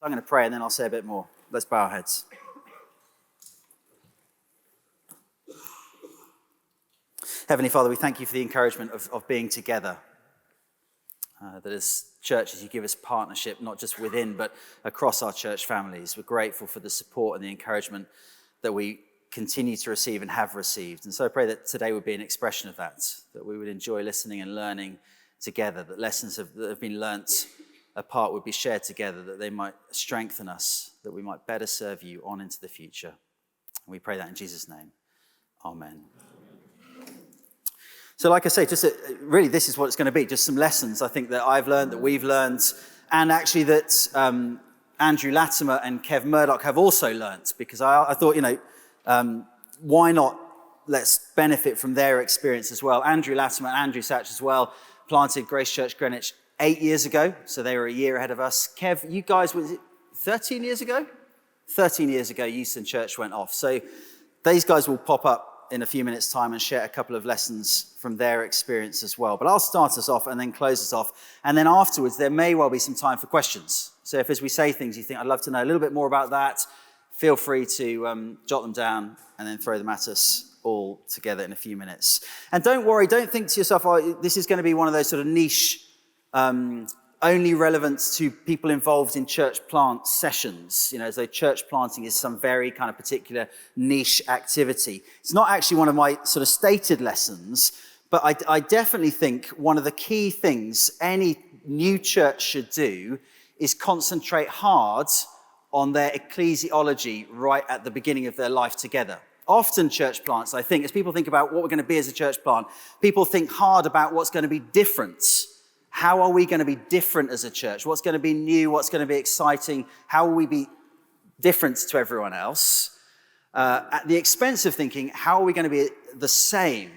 I'm going to pray and then I'll say a bit more. Let's bow our heads. Heavenly Father, we thank you for the encouragement of being together. That as churches, you give us partnership, not just within, but across our church families. We're grateful for the support and the encouragement that we continue to receive and have received. And so I pray that today would be an expression of that we would enjoy listening and learning together, that lessons that have been learnt apart would be shared together, that they might strengthen us, that we might better serve you on into the future. And we pray that in Jesus' name. Amen. So like I say, really this is what it's going to be, just some lessons I think that I've learned, that we've learned, and actually that Andrew Latimer and Kev Murdoch have also learnt, because I thought, why not let's benefit from their experience as well. Andrew Latimer and Andrew Satch as well planted Grace Church Greenwich 8 years ago, so they were a year ahead of us. Kev, you guys, was it 13 years ago? 13 years ago, Euston Church went off. So these guys will pop up in a few minutes' time and share a couple of lessons from their experience as well. But I'll start us off and then close us off. And then afterwards, there may well be some time for questions. So if as we say things, you think, I'd love to know a little bit more about that, feel free to jot them down and then throw them at us all together in a few minutes. And don't worry, don't think to yourself, oh, this is going to be one of those sort of niche, only relevant to people involved in church plant sessions, as though church planting is some very kind of particular niche activity. It's not actually one of my sort of stated lessons, but I definitely think one of the key things any new church should do is concentrate hard on their ecclesiology right at the beginning of their life together. Often church plants, I think, as people think about what we're going to be as a church plant, people think hard about what's going to be different. How are we going to be different as a church? What's going to be new? What's going to be exciting? How will we be different to everyone else? At the expense of thinking, how are we going to be the same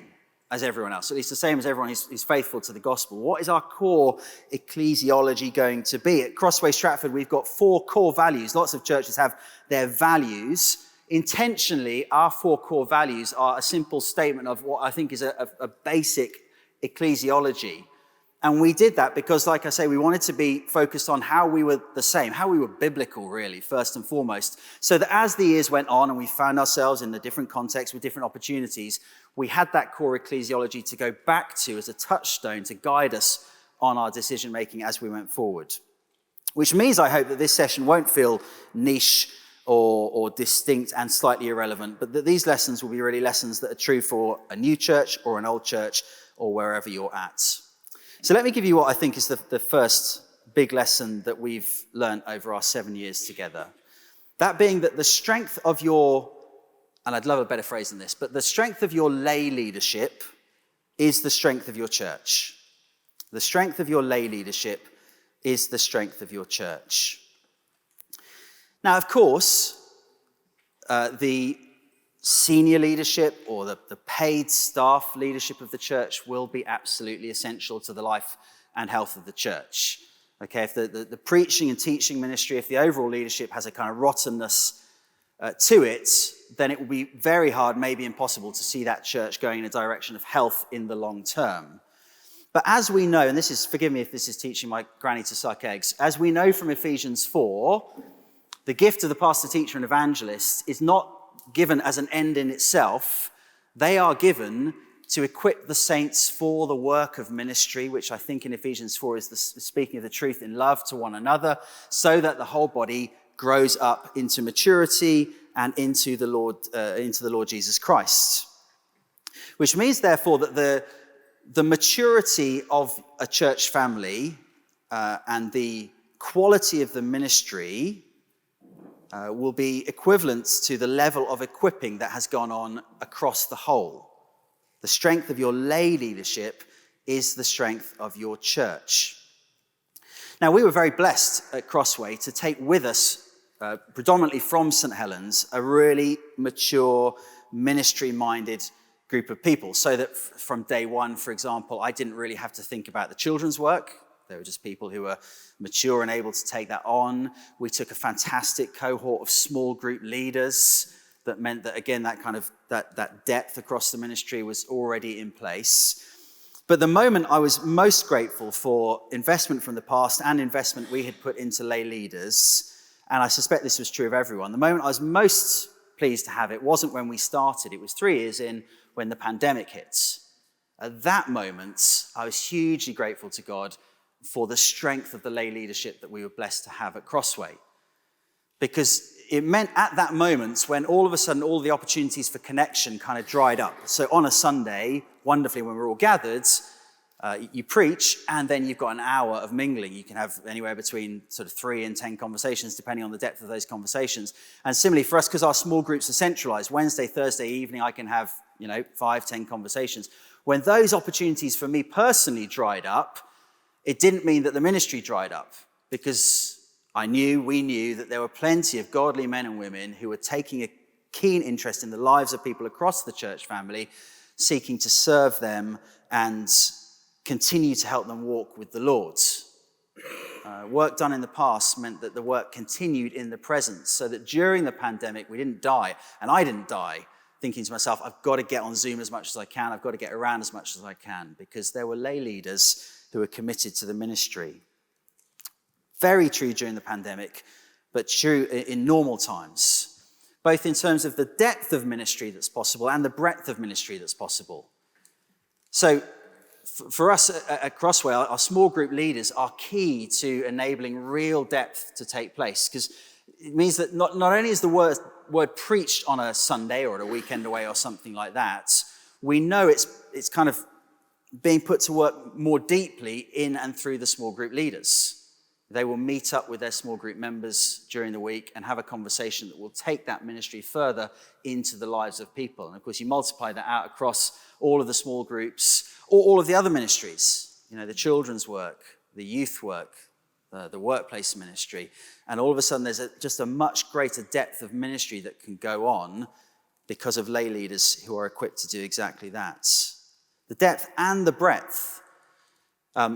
as everyone else? At least the same as everyone who's faithful to the gospel. What is our core ecclesiology going to be? At Crossway Stratford, we've got 4 core values. Lots of churches have their values. Intentionally, our 4 core values are a simple statement of what I think is a basic ecclesiology. And we did that because, like I say, we wanted to be focused on how we were the same, how we were biblical, really, first and foremost. So that as the years went on and we found ourselves in a different context with different opportunities, we had that core ecclesiology to go back to as a touchstone to guide us on our decision-making as we went forward. Which means, I hope, that this session won't feel niche or distinct and slightly irrelevant, but that these lessons will be really lessons that are true for a new church or an old church or wherever you're at. So let me give you what I think is the first big lesson that we've learned over our 7 years together. That being that the strength of your, and I'd love a better phrase than this, but the strength of your lay leadership is the strength of your church. The strength of your lay leadership is the strength of your church. Now, of course, the senior leadership or the paid staff leadership of the church will be absolutely essential to the life and health of the church. Okay, if the preaching and teaching ministry, if the overall leadership has a kind of rottenness to it, then it will be very hard, maybe impossible, to see that church going in a direction of health in the long term. But as we know, and this is, forgive me if this is teaching my granny to suck eggs, as we know from Ephesians 4, the gift of the pastor, teacher, and evangelist is not given as an end in itself. They are given to equip the saints for the work of ministry, which I think in Ephesians 4 is the speaking of the truth in love to one another, so that the whole body grows up into maturity and into the Lord Jesus Christ. Which means, therefore, that the maturity of a church family and the quality of the ministry will be equivalent to the level of equipping that has gone on across the whole. The strength of your lay leadership is the strength of your church. Now, we were very blessed at Crossway to take with us, predominantly from St. Helens, a really mature, ministry-minded group of people. So that from day one, for example, I didn't really have to think about the children's work. They were just people who were mature and able to take that on. We took a fantastic cohort of small group leaders that meant that, again, that kind of that depth across the ministry was already in place. But the moment I was most grateful for investment from the past and investment we had put into lay leaders And I suspect this was true of everyone. The moment I was most pleased to have it wasn't when we started. It was 3 years in when the pandemic hit. At that moment, I was hugely grateful to God for the strength of the lay leadership that we were blessed to have at Crossway. Because it meant at that moment when all of a sudden all the opportunities for connection kind of dried up. So on a Sunday, wonderfully when we're all gathered, you preach and then you've got an hour of mingling. You can have anywhere between sort of 3 and 10 conversations depending on the depth of those conversations. And similarly for us, because our small groups are centralized, Wednesday, Thursday evening, I can have 5, 10 conversations. When those opportunities for me personally dried up, it didn't mean that the ministry dried up, because we knew that there were plenty of godly men and women who were taking a keen interest in the lives of people across the church family, seeking to serve them and continue to help them walk with the Lord. Work done in the past meant that the work continued in the present, so that during the pandemic we didn't die, and I didn't die, thinking to myself, I've got to get on Zoom as much as I can, I've got to get around as much as I can, because there were lay leaders who were committed to the ministry. Very true during the pandemic, but true in normal times, both in terms of the depth of ministry that's possible and the breadth of ministry that's possible. So for us at Crossway, our small group leaders are key to enabling real depth to take place, because it means that not only is the word preached on a Sunday or at a weekend away or something like that, we know it's kind of being put to work more deeply in and through the small group leaders. They will meet up with their small group members during the week and have a conversation that will take that ministry further into the lives of people. And of course, you multiply that out across all of the small groups, or all of the other ministries, the children's work, the youth work, the workplace ministry. And all of a sudden, there's just a much greater depth of ministry that can go on because of lay leaders who are equipped to do exactly that. The depth and the breadth.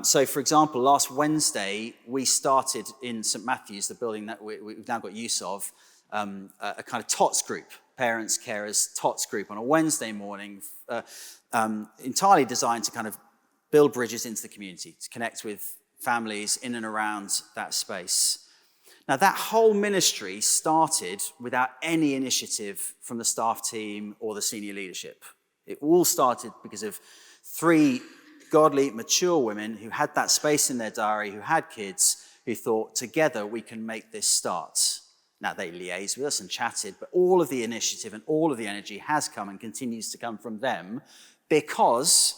So, for example, last Wednesday, we started in St. Matthew's, the building that we've now got use of, a kind of TOTS group, parents, carers, TOTS group, on a Wednesday morning, entirely designed to kind of build bridges into the community, to connect with families in and around that space. Now, that whole ministry started without any initiative from the staff team or the senior leadership. It all started because of 3 godly, mature women who had that space in their diary, who had kids, who thought, together we can make this start. Now, they liaised with us and chatted, but all of the initiative and all of the energy has come and continues to come from them, because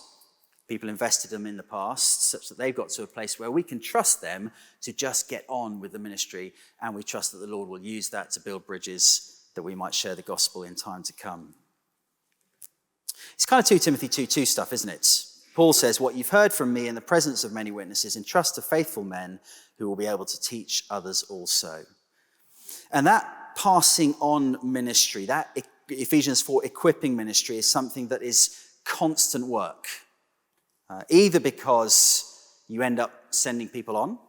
people invested them in the past, such that they've got to a place where we can trust them to just get on with the ministry, and we trust that the Lord will use that to build bridges that we might share the gospel in time to come. It's kind of 2 Timothy 2:2 stuff, isn't it? Paul says, what you've heard from me in the presence of many witnesses, entrust to faithful men who will be able to teach others also. And that passing on ministry, that Ephesians 4 equipping ministry, is something that is constant work. Either because you end up sending people on,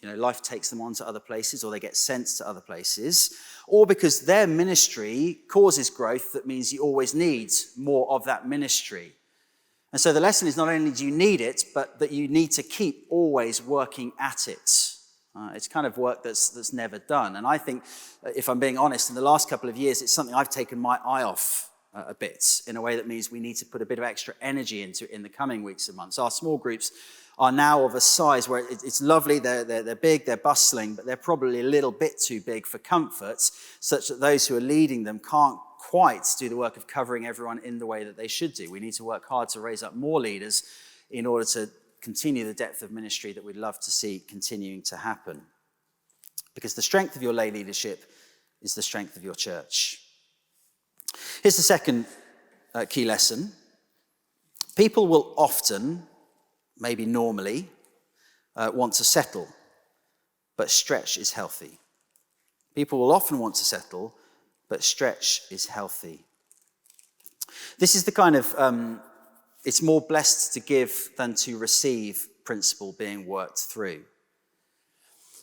life takes them on to other places, or they get sent to other places, or because their ministry causes growth that means you always need more of that ministry. And so the lesson is not only do you need it, but that you need to keep always working at it. It's kind of work that's never done. And I think, if I'm being honest, in the last couple of years, it's something I've taken my eye off a bit, in a way that means we need to put a bit of extra energy into in the coming weeks and months. Our small groups are now of a size where it's lovely, they're big, they're bustling, but they're probably a little bit too big for comfort, such that those who are leading them can't quite do the work of covering everyone in the way that they should do. We need to work hard to raise up more leaders in order to continue the depth of ministry that we'd love to see continuing to happen. Because the strength of your lay leadership is the strength of your church. Here's the second key lesson. People will often, maybe normally, want to settle, but stretch is healthy. People will often want to settle, but stretch is healthy. This is the kind of, it's more blessed to give than to receive principle being worked through.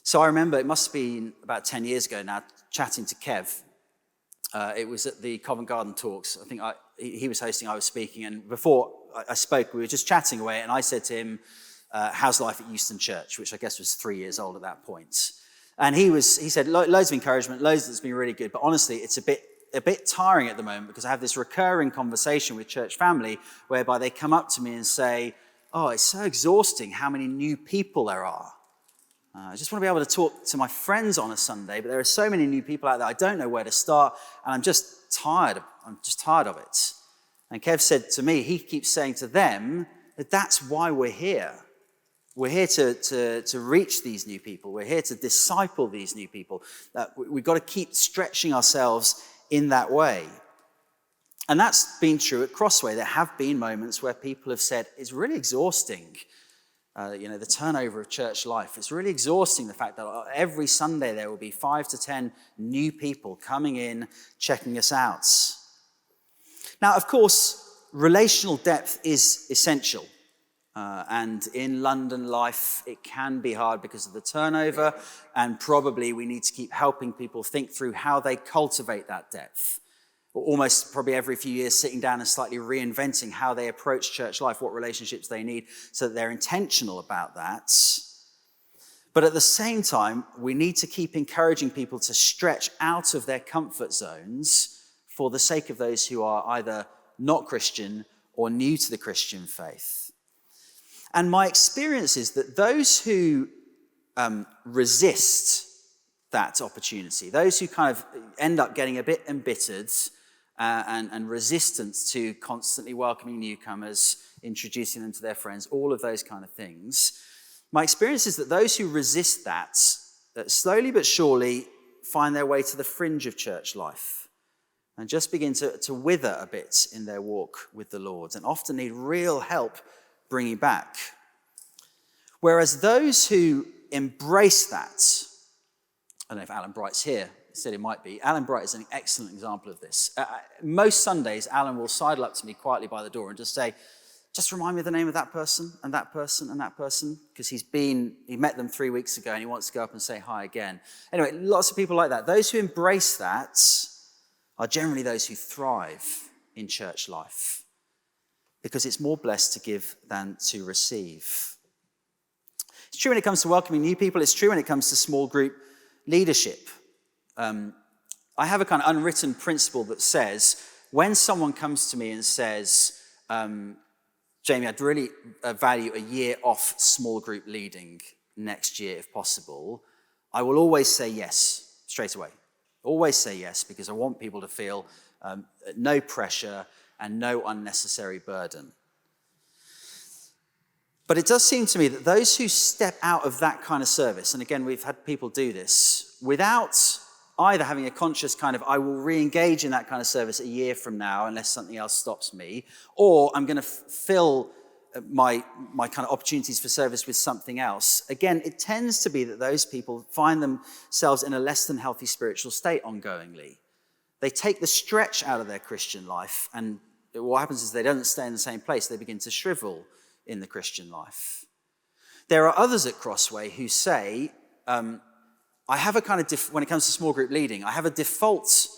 So I remember, it must have been about 10 years ago now, chatting to Kev. It was at the Covent Garden Talks. I think he was hosting, I was speaking, and before I spoke, we were just chatting away, and I said to him, how's life at Euston Church, which I guess was 3 years old at that point. And he said loads of encouragement, loads that's been really good, but honestly, it's a bit tiring at the moment because I have this recurring conversation with church family whereby they come up to me and say, oh, it's so exhausting how many new people there are. I just want to be able to talk to my friends on a Sunday, but there are so many new people out there, I don't know where to start, and I'm just tired of it. And Kev said to me, he keeps saying to them that that's why we're here. We're here to reach these new people. We're here to disciple these new people. We've got to keep stretching ourselves in that way. And that's been true at Crossway. There have been moments where people have said, it's really exhausting, the turnover of church life. It's really exhausting, the fact that every Sunday there will be 5 to 10 new people coming in, checking us out. Now, of course, relational depth is essential. And in London life, it can be hard because of the turnover, and probably we need to keep helping people think through how they cultivate that depth. Almost probably every few years sitting down and slightly reinventing how they approach church life, what relationships they need, so that they're intentional about that. But at the same time, we need to keep encouraging people to stretch out of their comfort zones for the sake of those who are either not Christian or new to the Christian faith. And my experience is that those who resist that opportunity, those who kind of end up getting a bit embittered and resistant to constantly welcoming newcomers, introducing them to their friends, all of those kind of things, my experience is that those who resist that slowly but surely find their way to the fringe of church life and just begin to wither a bit in their walk with the Lord and often need real help bringing back. Whereas those who embrace that, I don't know if Alan Bright's here, he said it might be. Alan Bright is an excellent example of this. Most Sundays, Alan will sidle up to me quietly by the door and just say, just remind me of the name of that person and that person and that person, because he met them 3 weeks ago and he wants to go up and say hi again. Anyway, lots of people like that. Those who embrace that are generally those who thrive in church life, because it's more blessed to give than to receive. It's true when it comes to welcoming new people. It's true when it comes to small group leadership. I have a kind of unwritten principle that says, when someone comes to me and says, Jamie, I'd really value a year off small group leading next year if possible, I will always say yes straight away. Always say yes, because I want people to feel no pressure and no unnecessary burden. But it does seem to me that those who step out of that kind of service, and again, we've had people do this, without either having a conscious kind of, I will re-engage in that kind of service a year from now unless something else stops me, or I'm going to fill my kind of opportunities for service with something else. Again, it tends to be that those people find themselves in a less than healthy spiritual state ongoingly. They take the stretch out of their Christian life, and what happens is they don't stay in the same place. They begin to shrivel in the Christian life. There are others at Crossway who say, I have a kind of, when it comes to small group leading, I have a default, sort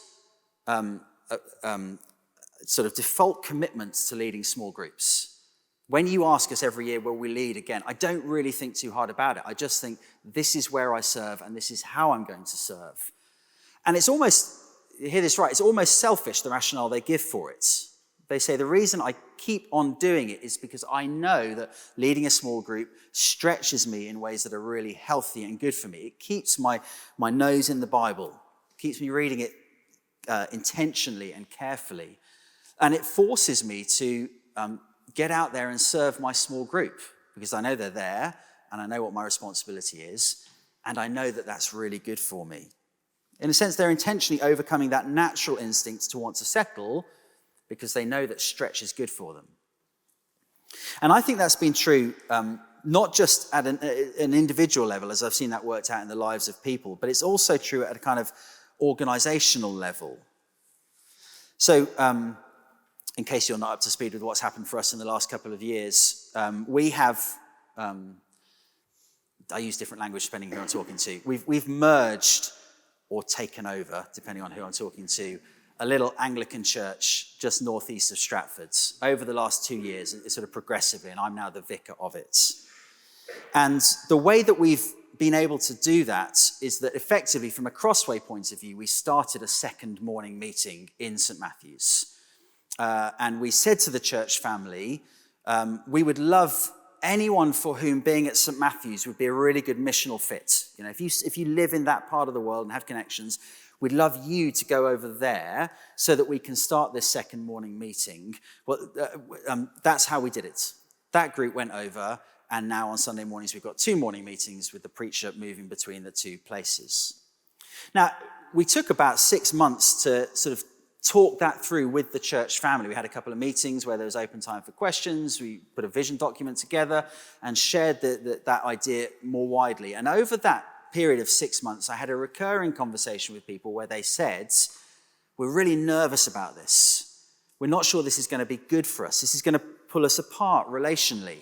of default commitment to leading small groups. When you ask us every year, will we lead again? I don't really think too hard about it. I just think this is where I serve and this is how I'm going to serve. And it's almost, you hear this right, it's almost selfish, the rationale they give for it. They say the reason I keep on doing it is because I know that leading a small group stretches me in ways that are really healthy and good for me. It keeps my nose in the Bible, keeps me reading it intentionally and carefully. And it forces me to get out there and serve my small group, because I know they're there and I know what my responsibility is, and I know that that's really good for me. In a sense, they're intentionally overcoming that natural instinct to want to settle, because they know that stretch is good for them. And I think that's been true not just at an individual level, as I've seen that worked out in the lives of people, but it's also true at a kind of organizational level. So, in case you're not up to speed with what's happened for us in the last couple of years, we have, I use different language depending on who I'm talking to, we've merged or taken over, depending on who I'm talking to, a little Anglican church just northeast of Stratford over the last 2 years, sort of progressively, and I'm now the vicar of it. And the way that we've been able to do that is that effectively, from a Crossway point of view, we started a second morning meeting in St Matthew's. And we said to the church family, we would love anyone for whom being at St Matthew's would be a really good missional fit. You know, if you live in that part of the world and have connections, we'd love you to go over there so that we can start this second morning meeting. Well, that's how we did it. That group went over, and now on Sunday mornings we've got 2 morning meetings with the preacher moving between the 2 places. Now, we took about 6 months to sort of talk that through with the church family. We had a couple of meetings where there was open time for questions. We put a vision document together and shared that idea more widely. And over that period of 6 months, I had a recurring conversation with people where they said, we're really nervous about this. We're not sure this is going to be good for us. This is going to pull us apart relationally.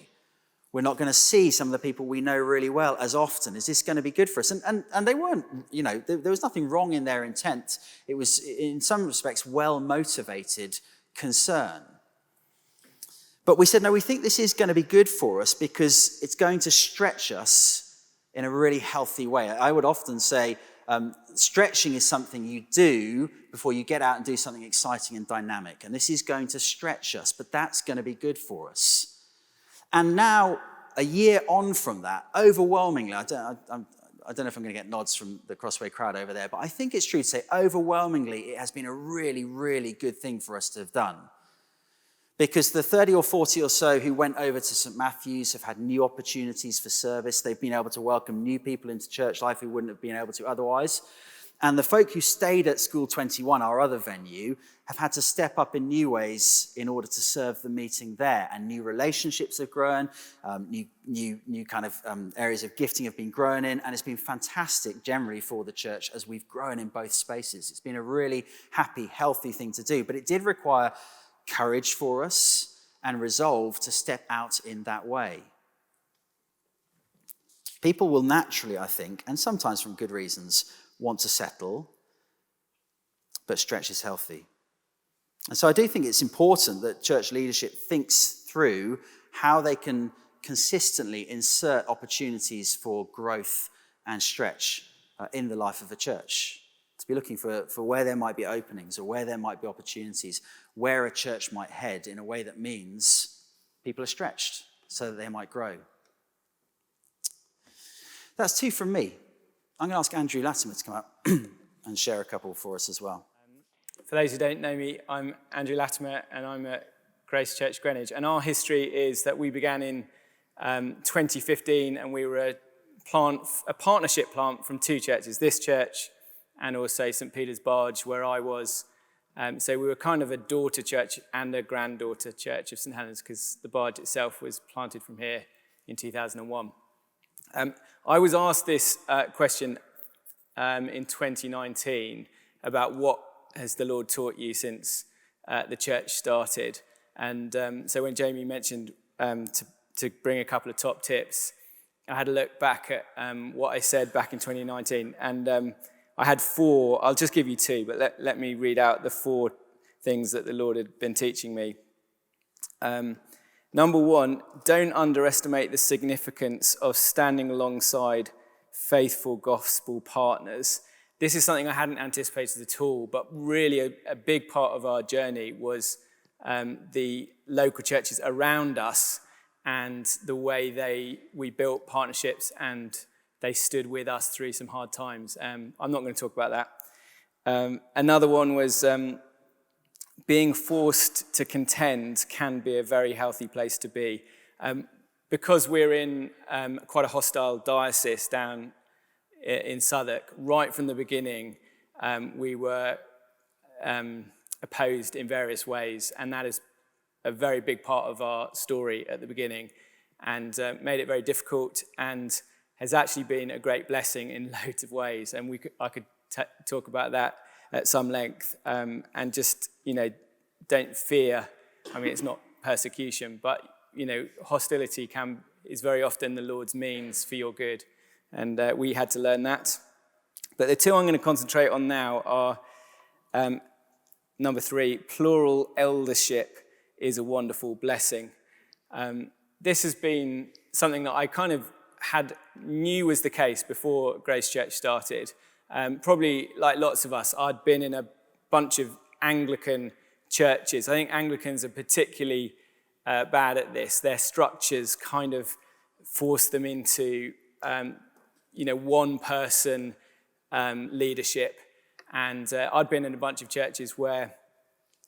We're not going to see some of the people we know really well as often. Is this going to be good for us? And they weren't, you know, there was nothing wrong in their intent. It was, in some respects, well-motivated concern. But we said, no, we think this is going to be good for us because it's going to stretch us in a really healthy way. I would often say stretching is something you do before you get out and do something exciting and dynamic. And this is going to stretch us, but that's going to be good for us. And now, a year on from that, overwhelmingly, I don't know if I'm going to get nods from the Crossway crowd over there, but I think it's true to say overwhelmingly it has been a really, really good thing for us to have done. Because the 30 or 40 or so who went over to St Matthew's have had new opportunities for service. They've been able to welcome new people into church life who wouldn't have been able to otherwise. And the folk who stayed at School 21, our other venue, have had to step up in new ways in order to serve the meeting there. And new relationships have grown, new kind of areas of gifting have been grown in, and it's been fantastic generally for the church as we've grown in both spaces. It's been a really happy, healthy thing to do, but it did require courage for us and resolve to step out in that way. People will naturally, I think, and sometimes from good reasons, want to settle, but stretch is healthy. And so I do think it's important that church leadership thinks through how they can consistently insert opportunities for growth and stretch in the life of a church. To be looking for where there might be openings or where there might be opportunities, where a church might head in a way that means people are stretched so that they might grow. That's 2 from me. I'm going to ask Andrew Latimer to come up and share a couple for us as well. For those who don't know me, I'm Andrew Latimer and I'm at Grace Church Greenwich. And our history is that we began in 2015 and we were a partnership plant from 2 churches, this church and also St Peter's Barge, where I was. So we were kind of a daughter church and a granddaughter church of St Helens because the Barge itself was planted from here in 2001. I was asked this question in 2019 about what has the Lord taught you since the church started. And so when Jamie mentioned to bring a couple of top tips, I had a look back at what I said back in 2019. And I had 4. I'll just give you 2, but let me read out the 4 things that the Lord had been teaching me. Number 1, don't underestimate the significance of standing alongside faithful gospel partners. This is something I hadn't anticipated at all, but really a big part of our journey was the local churches around us and the way we built partnerships and they stood with us through some hard times. I'm not going to talk about that. Another one was being forced to contend can be a very healthy place to be. Because we're in quite a hostile diocese down in Southwark, right from the beginning, we were opposed in various ways, and that is a very big part of our story at the beginning, and made it very difficult, and has actually been a great blessing in loads of ways, and I could talk about that at some length, and just, don't fear. I mean, it's not persecution, but, hostility is very often the Lord's means for your good, and we had to learn that. But the 2 I'm going to concentrate on now are, number 3, plural eldership is a wonderful blessing. This has been something that I kind of knew was the case before Grace Church started. Probably like lots of us, I'd been in a bunch of Anglican churches. I think Anglicans are particularly bad at this. Their structures kind of force them into, one person leadership. And I'd been in a bunch of churches where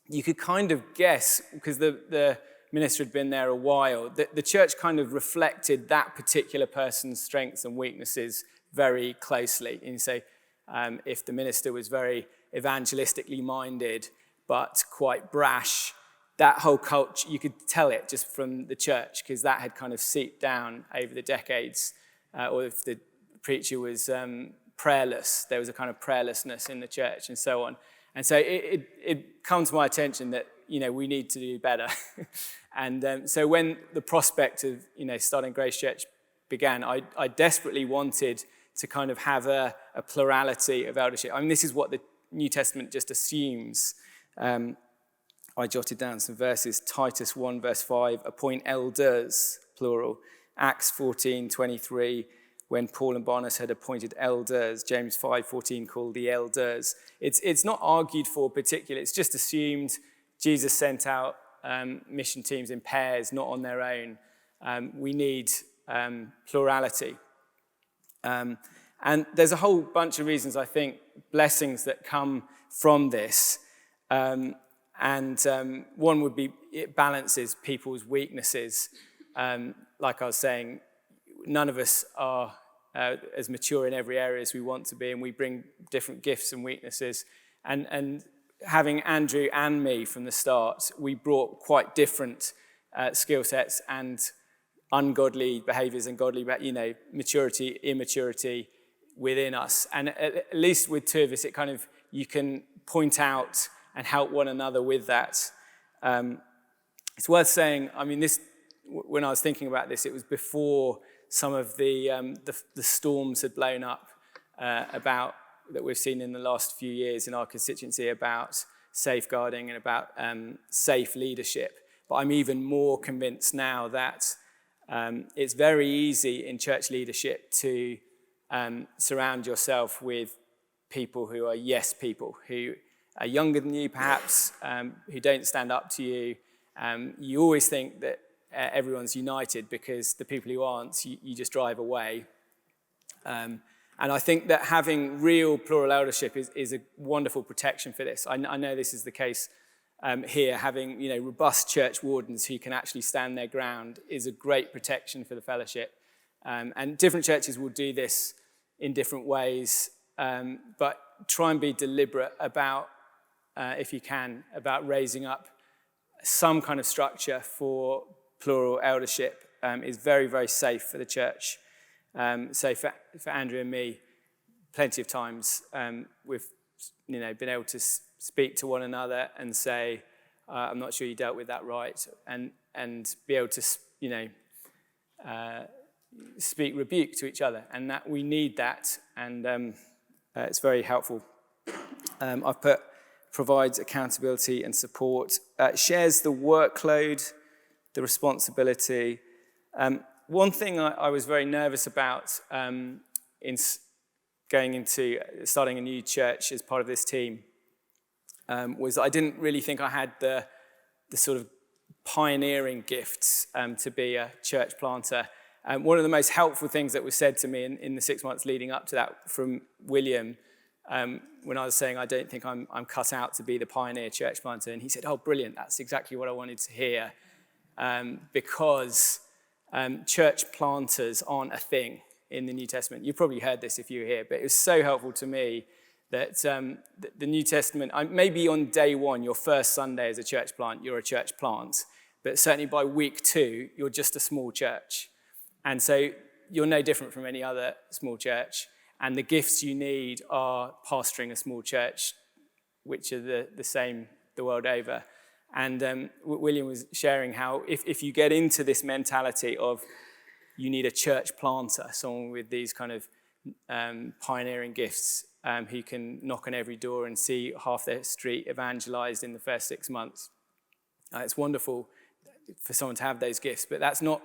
you could kind of guess, because the minister had been there a while, that the church kind of reflected that particular person's strengths and weaknesses very closely. And so if the minister was very evangelistically minded, but quite brash, that whole culture, you could tell it just from the church, because that had kind of seeped down over the decades. Or if the preacher was prayerless, there was a kind of prayerlessness in the church and so on. And so it comes to my attention that, we need to do better. And so when the prospect of, starting Grace Church began, I desperately wanted to kind of have a plurality of eldership. I mean, this is what the New Testament just assumes. I jotted down some verses. Titus 1 verse 5, appoint elders, plural. Acts 14:23, when Paul and Barnabas had appointed elders. James 5:14 called the elders. It's not argued for particularly, it's just assumed. Jesus sent out mission teams in pairs, not on their own. We need plurality. And there's a whole bunch of reasons, I think, blessings that come from this. And one would be it balances people's weaknesses. Like I was saying, none of us are as mature in every area as we want to be, and we bring different gifts and weaknesses. And having Andrew and me from the start, we brought quite different skill sets and ungodly behaviors and godly, maturity, immaturity within us. And at least with two of us, it kind of, you can point out and help one another with that. It's worth saying, I mean, this, when I was thinking about this, it was before some of the storms had blown up about that we've seen in the last few years in our constituency about safeguarding and about safe leadership. But I'm even more convinced now that it's very easy in church leadership to surround yourself with people who are yes people, who are younger than you perhaps, who don't stand up to you. You always think that everyone's united because the people who aren't, you just drive away. And I think that having real plural eldership is a wonderful protection for this. I know this is the case here. Having robust church wardens who can actually stand their ground is a great protection for the fellowship. And different churches will do this in different ways, but try and be deliberate about, if you can, about raising up some kind of structure for plural eldership is very, very safe for the church. So for Andrew and me, plenty of times we've been able to speak to one another and say, I'm not sure you dealt with that right, and be able to speak rebuke to each other, and that we need that, and it's very helpful. I've put provides accountability and support, shares the workload, the responsibility. One thing I was very nervous about in going into starting a new church as part of this team was I didn't really think I had the sort of pioneering gifts to be a church planter. One of the most helpful things that was said to me in the 6 months leading up to that from William, when I was saying I don't think I'm cut out to be the pioneer church planter, and he said, oh, brilliant, that's exactly what I wanted to hear, because church planters aren't a thing in the New Testament. You've probably heard this if you were here, but it was so helpful to me that the New Testament, maybe on day one, your first Sunday as a church plant, you're a church plant, but certainly by week 2, you're just a small church. And so you're no different from any other small church. And the gifts you need are pastoring a small church, which are the same the world over. And William was sharing how if you get into this mentality of you need a church planter, someone with these kind of pioneering gifts who can knock on every door and see half their street evangelized in the first 6 months. It's wonderful for someone to have those gifts, but that's not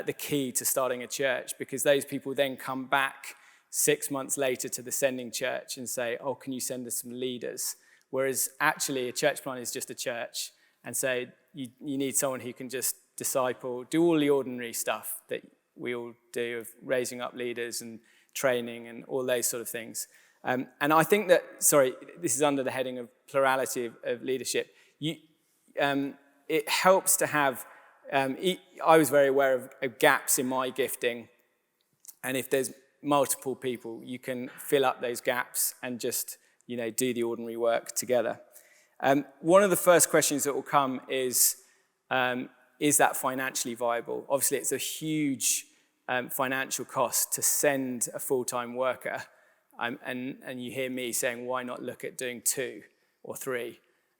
the key to starting a church, because those people then come back 6 months later to the sending church and say, oh, can you send us some leaders? Whereas actually a church plant is just a church. And so you need someone who can just disciple, do all the ordinary stuff that we all do of raising up leaders and training and all those sort of things. And I think that, this is under the heading of plurality of leadership. It helps to have, I was very aware of gaps in my gifting. And if there's multiple people, you can fill up those gaps and just, do the ordinary work together. One of the first questions that will come is that financially viable? Obviously, it's a huge financial cost to send a full-time worker. And you hear me saying, why not look at doing 2 or 3?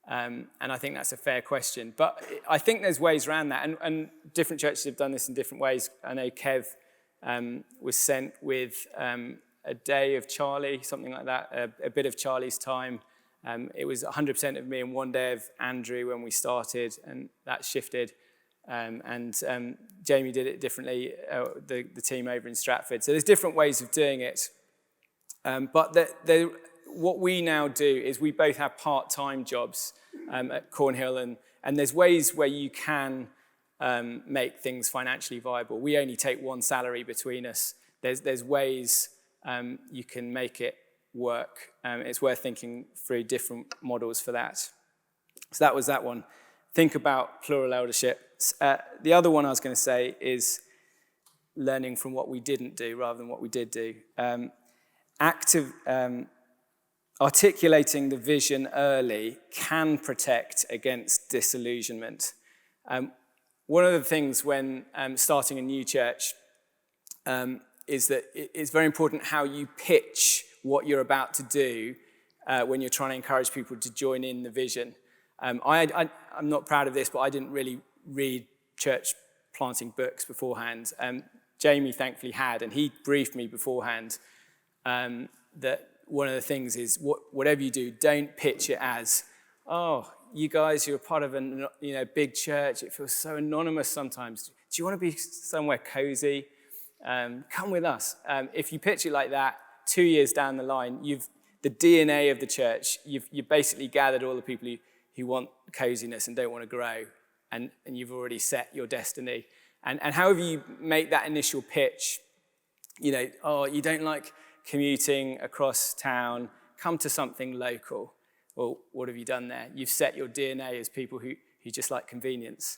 And I think that's a fair question. But I think there's ways around that. And different churches have done this in different ways. I know Kev was sent with a day of Charlie, something like that, a bit of Charlie's time. It was 100% of me and 1 day of Andrew when we started, and that shifted. And Jamie did it differently, the team over in Stratford. So there's different ways of doing it. But what we now do is we both have part-time jobs at Cornhill, and there's ways where you can make things financially viable. We only take 1 salary between us. There's ways you can make it work. It's worth thinking through different models for that. So that was that one. Think about plural eldership. The other one I was going to say is learning from what we didn't do rather than what we did do. Articulating the vision early can protect against disillusionment. One of the things when starting a new church is that it's very important how you pitch what you're about to do when you're trying to encourage people to join in the vision. I'm not proud of this, but I didn't really read church planting books beforehand. Jamie thankfully had, and he briefed me beforehand that one of the things is whatever you do, don't pitch it as, oh, you guys, you're part of a big church. It feels so anonymous sometimes. Do you want to be somewhere cozy? Come with us. If you pitch it like that, 2 years down the line, the DNA of the church, you've basically gathered all the people who want coziness and don't want to grow, and you've already set your destiny. And however you make that initial pitch, you don't like commuting across town, come to something local. Well, what have you done there? You've set your DNA as people who just like convenience.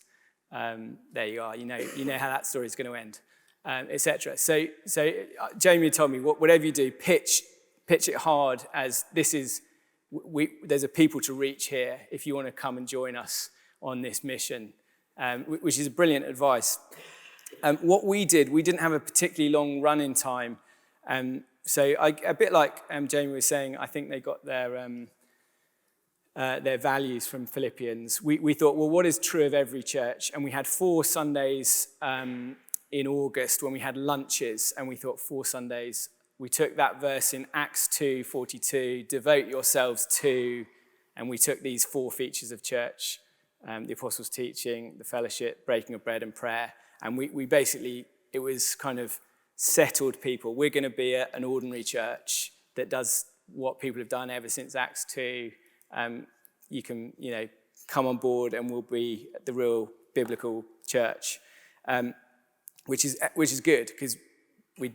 There you are. You know how that story is going to end, etc. So Jamie told me, whatever you do, pitch it hard as this is. There's a people to reach here if you want to come and join us on this mission, which is brilliant advice. What we did, we didn't have a particularly long run-in time. So a bit like Jamie was saying, I think they got their values from Philippians. We thought, well, what is true of every church? And we had 4 Sundays in August when we had lunches, and we thought 4 Sundays. We took that verse in Acts 2:42, devote yourselves to, and we took these 4 features of church, the apostles' teaching, the fellowship, breaking of bread, and prayer. And we basically, it was kind of settled people. We're going to be an ordinary church that does what people have done ever since Acts 2. You can, come on board and we'll be the real biblical church, which is good because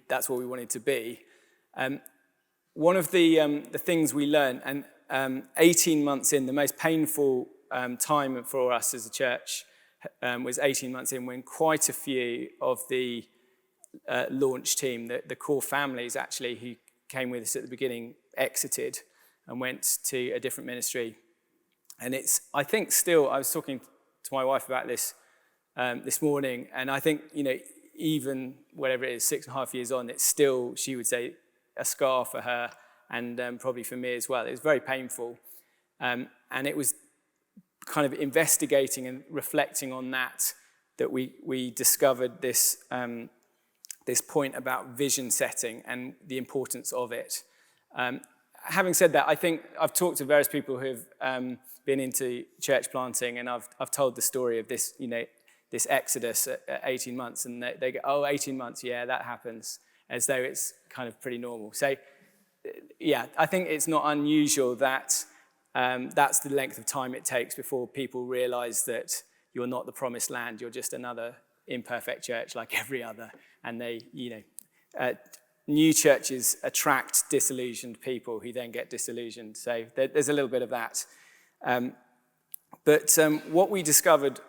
that's what we wanted to be. One of the things we learned, and 18 months in, the most painful time for us as a church was 18 months in when quite a few of the launch team, the core families actually who came with us at the beginning, exited and went to a different ministry. And I think still, I was talking to my wife about this this morning, and I think, even whatever it is, 6.5 years on, it's still, she would say, a scar for her, and probably for me as well. It was very painful. And it was kind of investigating and reflecting on that we discovered this point about vision setting and the importance of it. Having said that, I think I've talked to various people who've been into church planting, and I've told the story of this, this exodus at 18 months, and they go, oh, 18 months, yeah, that happens, as though it's kind of pretty normal. So, yeah, I think it's not unusual that that's the length of time it takes before people realize that you're not the promised land, you're just another imperfect church like every other. And they, new churches attract disillusioned people who then get disillusioned. So there's a little bit of that. But what we discovered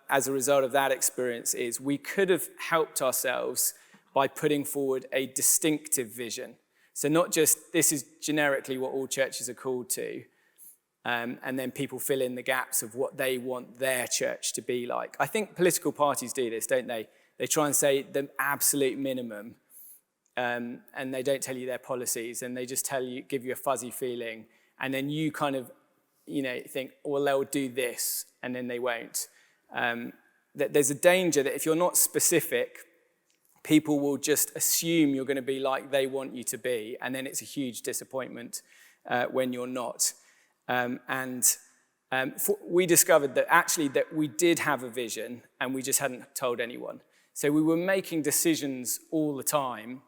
as a result of that experience is we could have helped ourselves by putting forward a distinctive vision. So not just, this is generically what all churches are called to, and then people fill in the gaps of what they want their church to be like. I think political parties do this, don't they? They try and say the absolute minimum, and they don't tell you their policies, and they just give you a fuzzy feeling, and then you kind of, think, well, they'll do this, and then they won't. That there's a danger that if you're not specific, people will just assume you're going to be like they want you to be, and then it's a huge disappointment when you're not. We discovered that actually that we did have a vision, and we just hadn't told anyone. So we were making decisions all the time.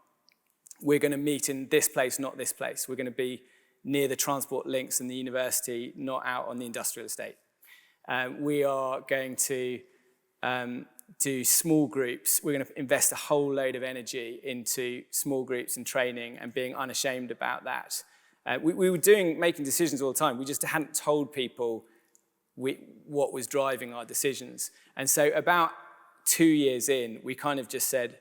We're going to meet in this place, not this place. We're going to be near the transport links and the university, not out on the industrial estate. We are going to do small groups. We're going to invest a whole load of energy into small groups and training and being unashamed about that. We were making decisions all the time. We just hadn't told people what was driving our decisions. And so about 2 years in, we kind of just said,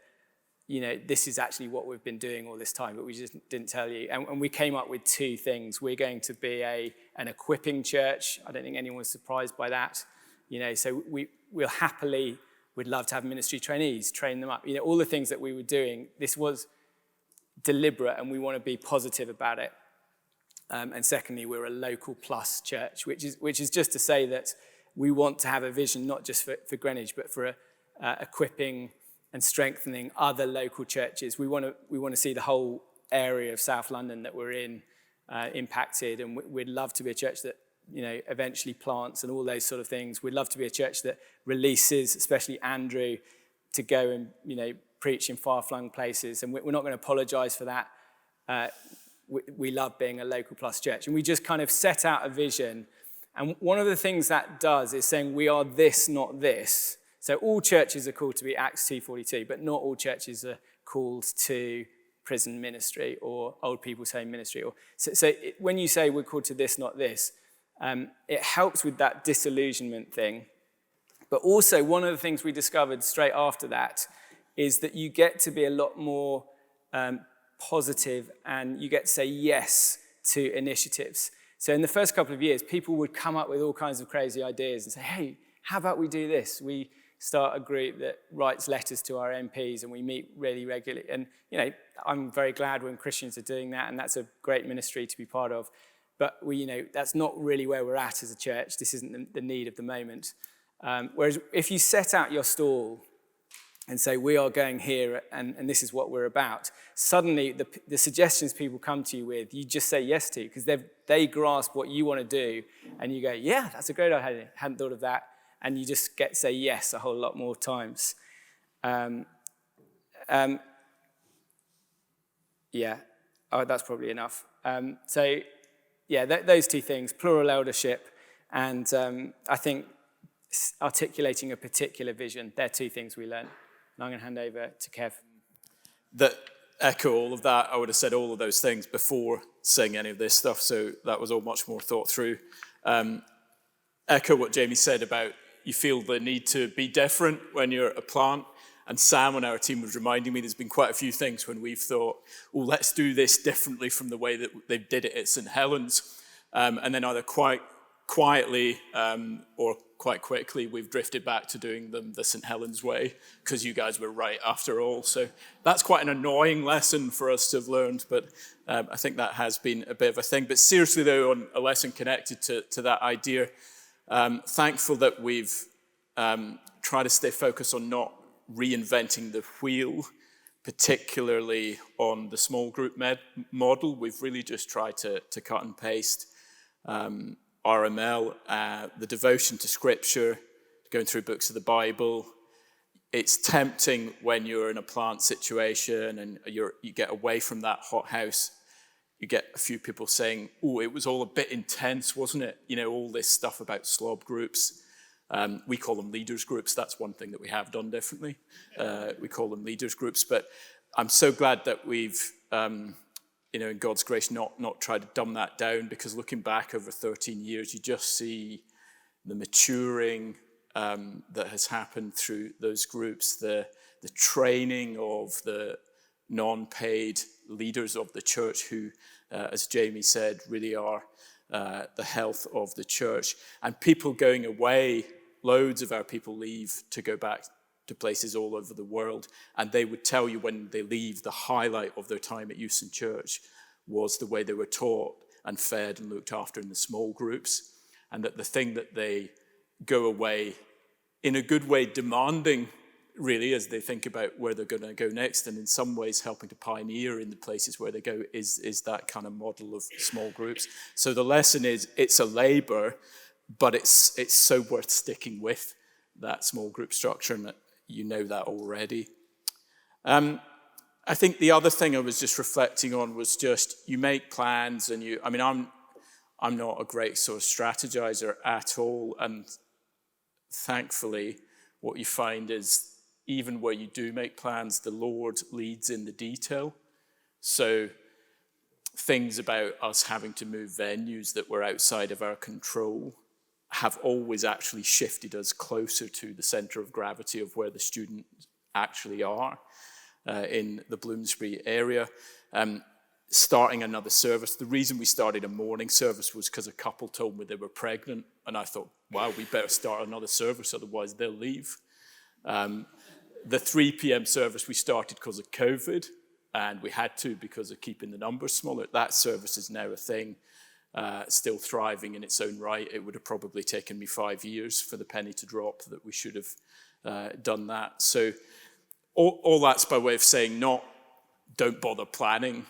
this is actually what we've been doing all this time, but we just didn't tell you. And we came up with two things. We're going to be an equipping church. I don't think anyone was surprised by that. So we'd love to have ministry trainees, train them up. All the things that we were doing, this was deliberate, and we want to be positive about it. And secondly, we're a local plus church, which is just to say that we want to have a vision not just for Greenwich, but for equipping and strengthening other local churches. We want to see the whole area of South London that we're in impacted, and we'd love to be a church that eventually plants and all those sort of things. We'd love to be a church that releases, especially Andrew, to go and preach in far-flung places, and we're not going to apologise for that. We love being a local plus church, and we just kind of set out a vision. And one of the things that does is saying we are this, not this. So all churches are called to be Acts 2:42, but not all churches are called to prison ministry or old people's home ministry. When you say we're called to this, not this, it helps with that disillusionment thing. But also one of the things we discovered straight after that is that you get to be a lot more positive, and you get to say yes to initiatives. So in the first couple of years, people would come up with all kinds of crazy ideas and say, hey, how about we do this? We start a group that writes letters to our MPs, and we meet really regularly. And, I'm very glad when Christians are doing that, and that's a great ministry to be part of. But that's not really where we're at as a church. This isn't the need of the moment. Whereas if you set out your stall and say, we are going here, and this is what we're about, suddenly the suggestions people come to you with, you just say yes to, because they grasp what you want to do, and you go, yeah, that's a great idea, hadn't thought of that, and you just get to say yes a whole lot more times. That's probably enough. Those two things, plural eldership, and I think articulating a particular vision, they're two things we learned. And I'm going to hand over to Kev. That echo all of that. I would have said all of those things before saying any of this stuff, so that was all much more thought through. Echo what Jamie said about you feel the need to be different when you're a plant. And Sam on our team was reminding me there's been quite a few things when we've thought, well, let's do this differently from the way that they did it at St. Helens. And then either quite quietly or quite quickly, we've drifted back to doing them the St. Helens way, because you guys were right after all. So that's quite an annoying lesson for us to have learned, but I think that has been a bit of a thing. But seriously, though, on a lesson connected to that idea, thankful that we've tried to stay focused on not reinventing the wheel, particularly on the small group model. We've really just tried to cut and paste RML, the devotion to scripture, going through books of the Bible. It's tempting when you're in a plant situation and you get away from that hothouse. You get a few people saying, oh, it was all a bit intense, wasn't it? You know, all this stuff about slob groups. We call them leaders groups. That's one thing that we have done differently. We call them leaders groups. But I'm so glad that we've, in God's grace, not tried to dumb that down, because looking back over 13 years, you just see the maturing that has happened through those groups, the training of the non-paid leaders of the church who, as Jamie said, really are the health of the church. And people going away, loads of our people leave to go back to places all over the world, and they would tell you when they leave, the highlight of their time at Euston Church was the way they were taught and fed and looked after in the small groups, and that the thing that they go away in a good way demanding, really, as they think about where they're going to go next, and in some ways helping to pioneer in the places where they go, is that kind of model of small groups. So the lesson is, it's a labor, but it's so worth sticking with that small group structure, and that you know that already. I think the other thing I was just reflecting on was just, you make plans and I'm not a great sort of strategizer at all, and thankfully what you find is even where you do make plans, the Lord leads in the detail. So things about us having to move venues that were outside of our control have always actually shifted us closer to the center of gravity of where the students actually are in the Bloomsbury area. Starting another service. The reason we started a morning service was because a couple told me they were pregnant, and I thought, wow, we better start another service, otherwise they'll leave. The 3 p.m. service we started because of COVID, and we had to because of keeping the numbers smaller. That service is now a thing, still thriving in its own right. It would have probably taken me 5 years for the penny to drop that we should have done that. So all that's by way of saying, don't bother planning,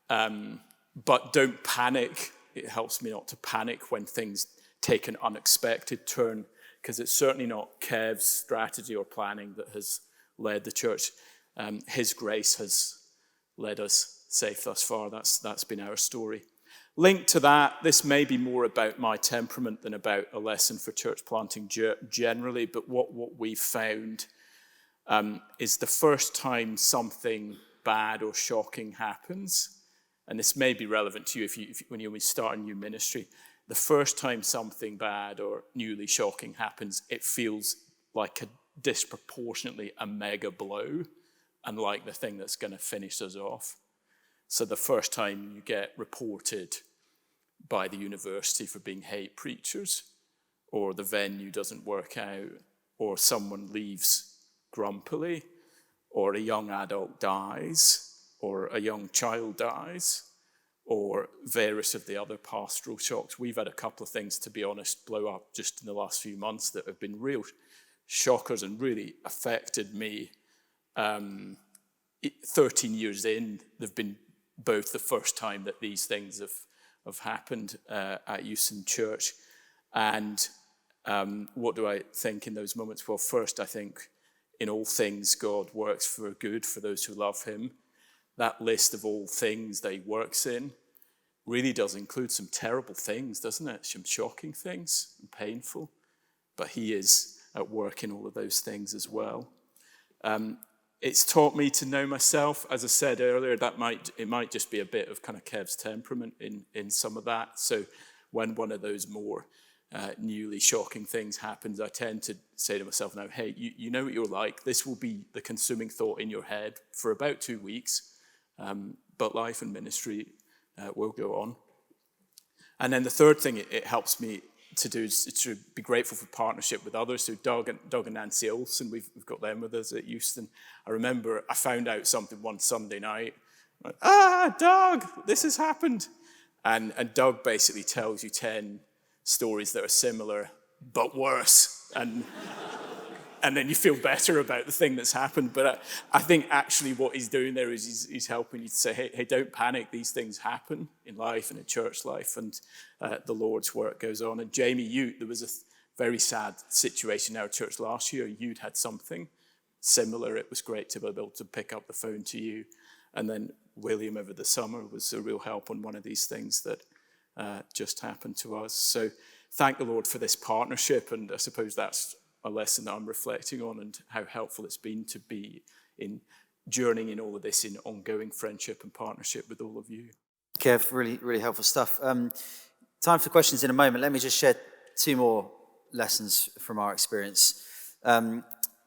but don't panic. It helps me not to panic when things take an unexpected turn, because it's certainly not Kev's strategy or planning that has led the church. His grace has led us safe thus far. That's been our story. Linked to that, this may be more about my temperament than about a lesson for church planting generally, but what we found is the first time something bad or shocking happens, and this may be relevant to you when you start a new ministry, the first time something bad or newly shocking happens, it feels like a disproportionately a mega blow, and like the thing that's going to finish us off. So the first time you get reported by the university for being hate preachers, or the venue doesn't work out, or someone leaves grumpily, or a young adult dies, or a young child dies, or various of the other pastoral shocks. We've had a couple of things, to be honest, blow up just in the last few months that have been real shockers and really affected me. 13 years in, they've been both the first time that these things have happened at Euston Church. And what do I think in those moments? Well, first, I think in all things, God works for good for those who love him. That list of all things that he works in really does include some terrible things, doesn't it? Some shocking things and painful. But he is at work in all of those things as well. It's taught me to know myself. As I said earlier, it might just be a bit of kind of Kev's temperament in some of that. So when one of those more newly shocking things happens, I tend to say to myself now, hey, you know what you're like. This will be the consuming thought in your head for about 2 weeks, but life and ministry will go on. And then the third thing it helps me to do is to be grateful for partnership with others. So Doug and Nancy Olsen, we've got them with us at Euston. I remember I found out something one Sunday night. I went, Doug, this has happened. And Doug basically tells you 10 stories that are similar, but worse. And then you feel better about the thing that's happened. But I think actually what he's doing there is he's helping you to say, hey, don't panic. These things happen in life and in church life, and the Lord's work goes on. And Jamie, there was a very sad situation in our church last year. You'd had something similar. It was great to be able to pick up the phone to you. And then William over the summer was a real help on one of these things that just happened to us. So thank the Lord for this partnership. And I suppose that's a lesson that I'm reflecting on, and how helpful it's been to be in journeying in all of this in ongoing friendship and partnership with all of you. Kev, really, really helpful stuff. Time for questions in a moment. Let me just share 2 more lessons from our experience.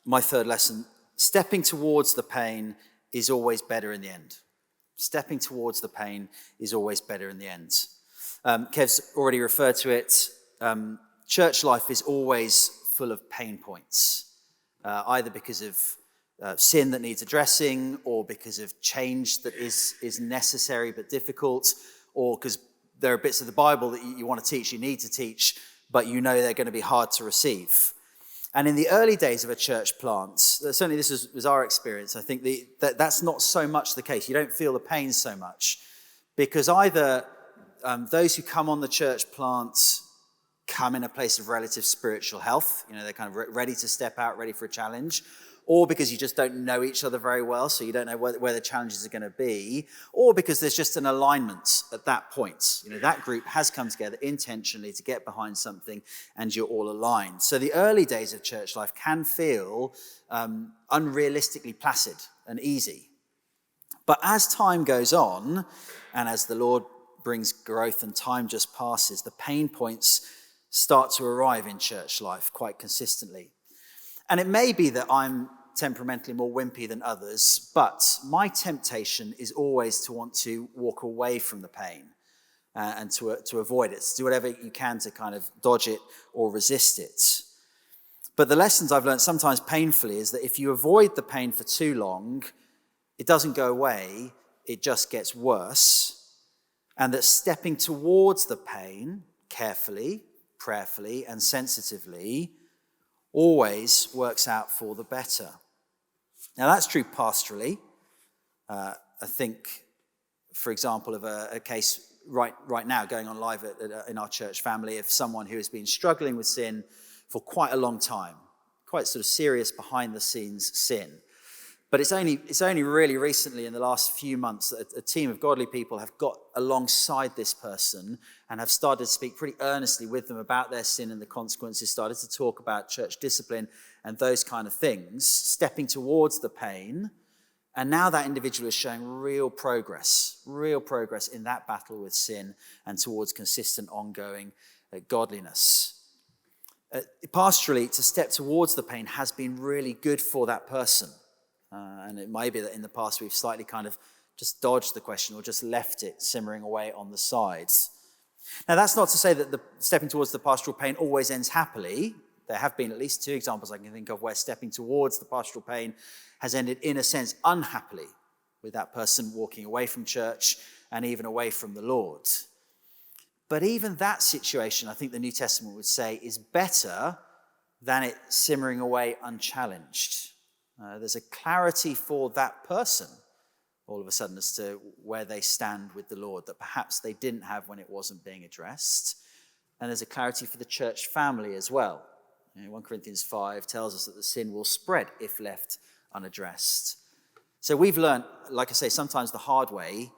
My third lesson: stepping towards the pain is always better in the end. Stepping towards the pain is always better in the end. Kev's already referred to it. Church life is always full of pain points, either because of sin that needs addressing, or because of change that is necessary but difficult, or because there are bits of the Bible that you want to teach, you need to teach, but you know they're going to be hard to receive. And in the early days of a church plant, certainly this was our experience, I think that's not so much the case. You don't feel the pain so much, because either those who come on the church plant come in a place of relative spiritual health, they're kind of ready to step out, ready for a challenge, or because you just don't know each other very well, so you don't know where the challenges are going to be, or because there's just an alignment at that point. That group has come together intentionally to get behind something, and you're all aligned. So the early days of church life can feel unrealistically placid and easy. But as time goes on, and as the Lord brings growth and time just passes, the pain points start to arrive in church life quite consistently. And it may be that I'm temperamentally more wimpy than others, but my temptation is always to want to walk away from the pain and to avoid it, to do whatever you can to kind of dodge it or resist it. But the lessons I've learned, sometimes painfully, is that if you avoid the pain for too long, it doesn't go away, it just gets worse. And that stepping towards the pain carefully, prayerfully, and sensitively always works out for the better. Now, that's true pastorally. I think, for example, of a case right now going on live in our church family of someone who has been struggling with sin for quite a long time, quite sort of serious behind-the-scenes sin. But it's only really recently, in the last few months, that a team of godly people have got alongside this person and have started to speak pretty earnestly with them about their sin and the consequences, started to talk about church discipline and those kind of things, stepping towards the pain. And now that individual is showing real progress in that battle with sin and towards consistent, ongoing godliness. Pastorally, to step towards the pain has been really good for that person. And it may be that in the past we've slightly kind of just dodged the question or just left it simmering away on the sides. Now, that's not to say that the stepping towards the pastoral pain always ends happily. There have been at least 2 examples I can think of where stepping towards the pastoral pain has ended, in a sense, unhappily, with that person walking away from church and even away from the Lord. But even that situation, I think the New Testament would say, is better than it simmering away unchallenged. There's a clarity for that person, all of a sudden, as to where they stand with the Lord that perhaps they didn't have when it wasn't being addressed. And there's a clarity for the church family as well. 1 Corinthians 5 tells us that the sin will spread if left unaddressed. So we've learned, like I say, sometimes the hard way,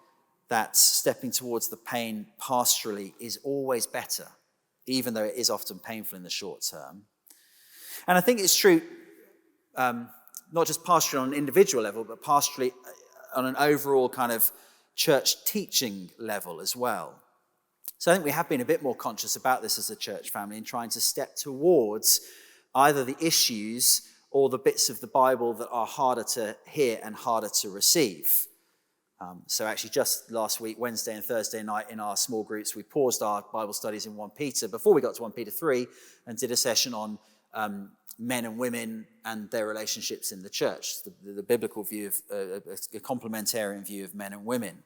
that stepping towards the pain pastorally is always better, even though it is often painful in the short term. And I think it's true, not just pastorally on an individual level, but pastorally on an overall kind of church teaching level as well. So I think we have been a bit more conscious about this as a church family in trying to step towards either the issues or the bits of the Bible that are harder to hear and harder to receive. So actually just last week, Wednesday and Thursday night in our small groups, we paused our Bible studies in 1 Peter before we got to 1 Peter 3 and did a session on men and women and their relationships in the church, the biblical view of a complementarian view of men and women.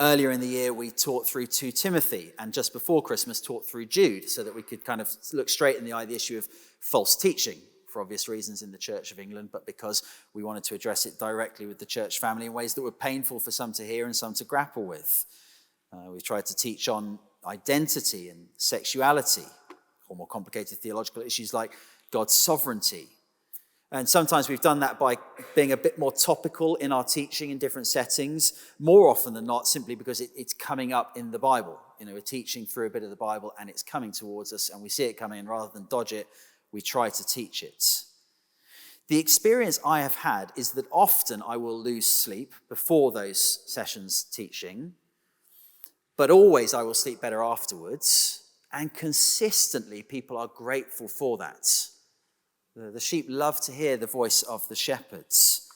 Earlier in the year, we taught through 2 Timothy, and just before Christmas, taught through Jude, so that we could kind of look straight in the eye the issue of false teaching, for obvious reasons, in the Church of England, but because we wanted to address it directly with the church family in ways that were painful for some to hear and some to grapple with. We tried to teach on identity and sexuality, or more complicated theological issues like God's sovereignty. And sometimes we've done that by being a bit more topical in our teaching in different settings, more often than not, simply because it's coming up in the Bible. We're teaching through a bit of the Bible and it's coming towards us and we see it coming, and rather than dodge it, we try to teach it. The experience I have had is that often I will lose sleep before those sessions teaching, but always I will sleep better afterwards, and consistently people are grateful for that. The sheep love to hear the voice of the shepherds.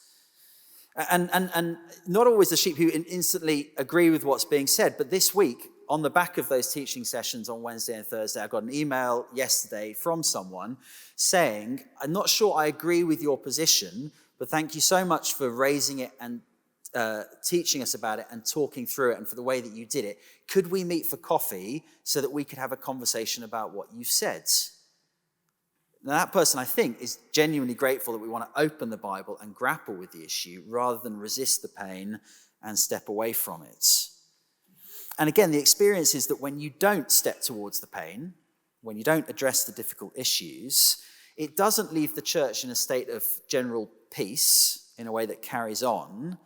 And not always the sheep who instantly agree with what's being said, but this week, on the back of those teaching sessions on Wednesday and Thursday, I got an email yesterday from someone saying, I'm not sure I agree with your position, but thank you so much for raising it and teaching us about it and talking through it and for the way that you did it. Could we meet for coffee so that we could have a conversation about what you said? Now, that person, I think, is genuinely grateful that we want to open the Bible and grapple with the issue rather than resist the pain and step away from it. And again, the experience is that when you don't step towards the pain, when you don't address the difficult issues, it doesn't leave the church in a state of general peace in a way that carries on.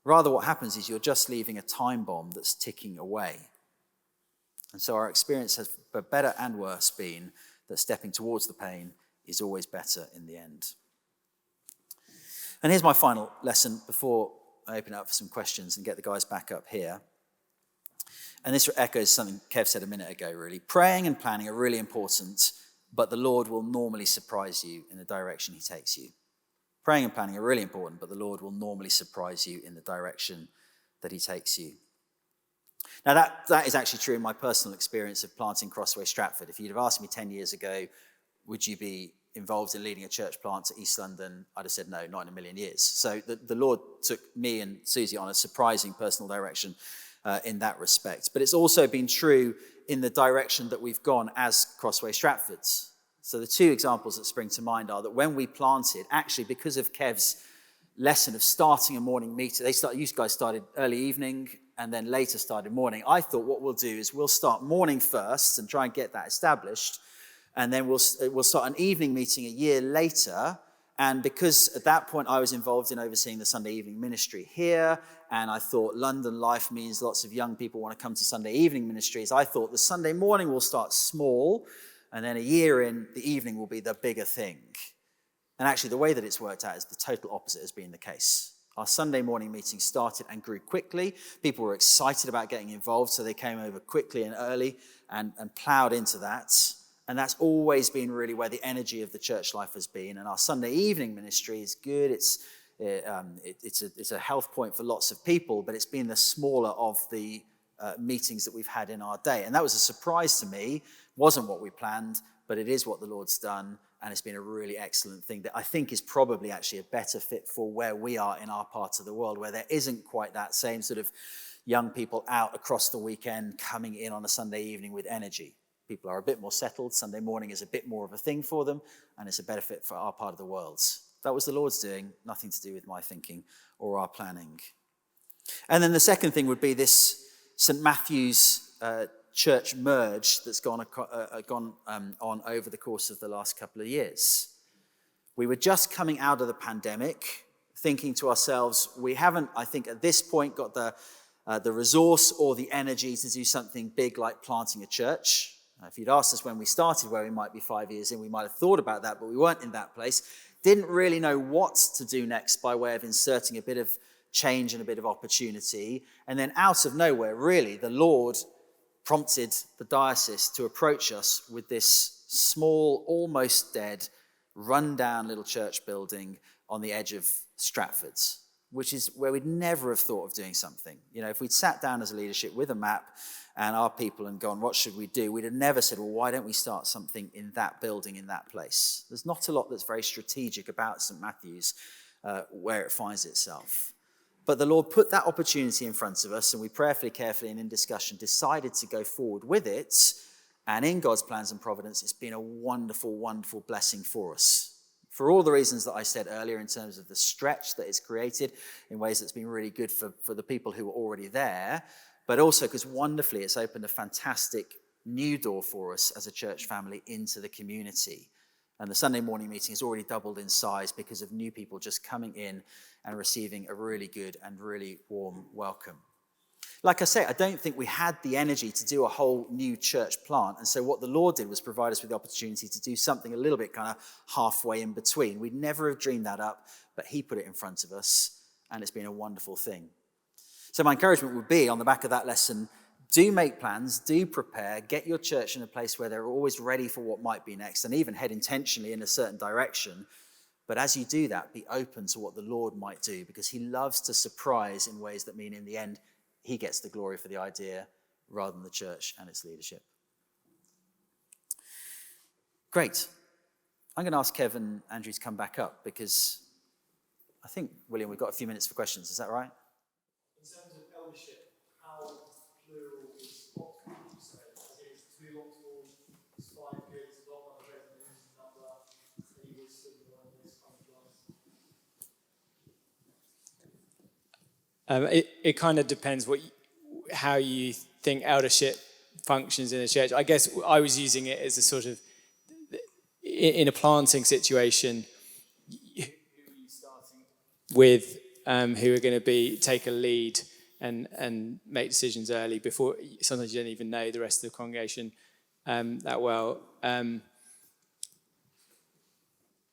Rather, what happens is you're just leaving a time bomb that's ticking away. And so our experience has, for better and worse, been that stepping towards the pain is always better in the end. And here's my final lesson before I open up for some questions and get the guys back up here. And this echoes something Kev said a minute ago, really. Praying and planning are really important, but the Lord will normally surprise you in the direction he takes you. Praying and planning are really important, but the Lord will normally surprise you in the direction that he takes you. Now, that is actually true in my personal experience of planting Crossway Stratford. If you'd have asked me 10 years ago, would you be involved in leading a church plant to East London, I'd have said no, not in a million years. So the Lord took me and Susie on a surprising personal direction in that respect. But it's also been true in the direction that we've gone as Crossway Stratfords. So the two examples that spring to mind are that when we planted, actually because of Kev's lesson of starting a morning meeting, you guys started early evening and then later started morning. I thought what we'll do is we'll start morning first and try and get that established, and then we'll start an evening meeting a year later. And because at that point I was involved in overseeing the Sunday evening ministry here, and I thought London life means lots of young people want to come to Sunday evening ministries, I thought the Sunday morning will start small, and then a year in, the evening will be the bigger thing. And actually the way that it's worked out is the total opposite has been the case. Our Sunday morning meetings started and grew quickly. People were excited about getting involved, so they came over quickly and early and ploughed into that. And that's always been really where the energy of the church life has been. And our Sunday evening ministry is good. It's a health point for lots of people, but it's been the smaller of the meetings that we've had in our day. And that was a surprise to me. Wasn't what we planned, but it is what the Lord's done. And it's been a really excellent thing that I think is probably actually a better fit for where we are in our part of the world, where there isn't quite that same sort of young people out across the weekend coming in on a Sunday evening with energy. People are a bit more settled. Sunday morning is a bit more of a thing for them, and it's a better fit for our part of the world. That was the Lord's doing, nothing to do with my thinking or our planning. And then the second thing would be this St. Matthew's church merge that's gone on over the course of the last couple of years. We were just coming out of the pandemic, thinking to ourselves, we haven't, I think, at this point got the resource or the energy to do something big like planting a church. If you'd asked us when we started where we might be 5 years in, we might have thought about that, but we weren't in that place. Didn't really know what to do next by way of inserting a bit of change and a bit of opportunity. And then out of nowhere, really, the Lord prompted the diocese to approach us with this small, almost dead, run-down little church building on the edge of Stratford, which is where we'd never have thought of doing something. You know, if we'd sat down as a leadership with a map and our people and gone, what should we do? We'd have never said, well, why don't we start something in that building, in that place? There's not a lot that's very strategic about St. Matthew's where it finds itself. But the Lord put that opportunity in front of us, and we prayerfully, carefully, and in discussion decided to go forward with it. And in God's plans and providence, it's been a wonderful, wonderful blessing for us. For all the reasons that I said earlier in terms of the stretch that it's created in ways that's been really good for the people who were already there, but also because wonderfully it's opened a fantastic new door for us as a church family into the community. And the Sunday morning meeting has already doubled in size because of new people just coming in and receiving a really good and really warm welcome. Like I say, I don't think we had the energy to do a whole new church plant. And so what the Lord did was provide us with the opportunity to do something a little bit kind of halfway in between. We'd never have dreamed that up, but he put it in front of us, and it's been a wonderful thing. So my encouragement would be, on the back of that lesson, do make plans, do prepare, get your church in a place where they're always ready for what might be next, and even head intentionally in a certain direction. But as you do that, be open to what the Lord might do, because he loves to surprise in ways that mean in the end, he gets the glory for the idea rather than the church and its leadership. Great. I'm going to ask Kev and Andrew to come back up because I think, William, we've got a few minutes for questions. Is that right? In terms of eldership, how plural is what can you say? As it is 2 optimal, it's 5 good, it's a lot of resonance number, leaders, similar, this kind of It kind of depends how you think eldership functions in a church. I guess I was using it as a sort of, in a planting situation, who are you starting with, who are going to take a lead and make decisions early before, sometimes you don't even know the rest of the congregation that well.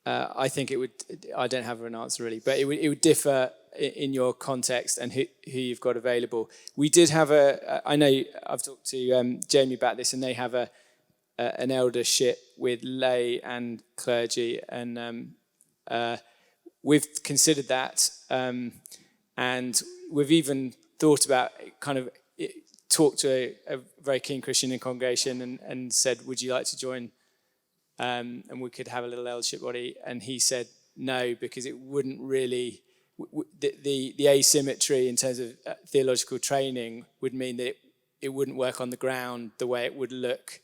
I think it would, I don't have an answer really, but it would differ in your context and who you've got available. We did have I know I've talked to Jamie about this, and they have an eldership with lay and clergy, and we've considered that, and we've even thought about talked to a very keen Christian in congregation and said, would you like to join? And we could have a little eldership body, and he said no, because it wouldn't really, the asymmetry in terms of theological training would mean that it wouldn't work on the ground the way it would look,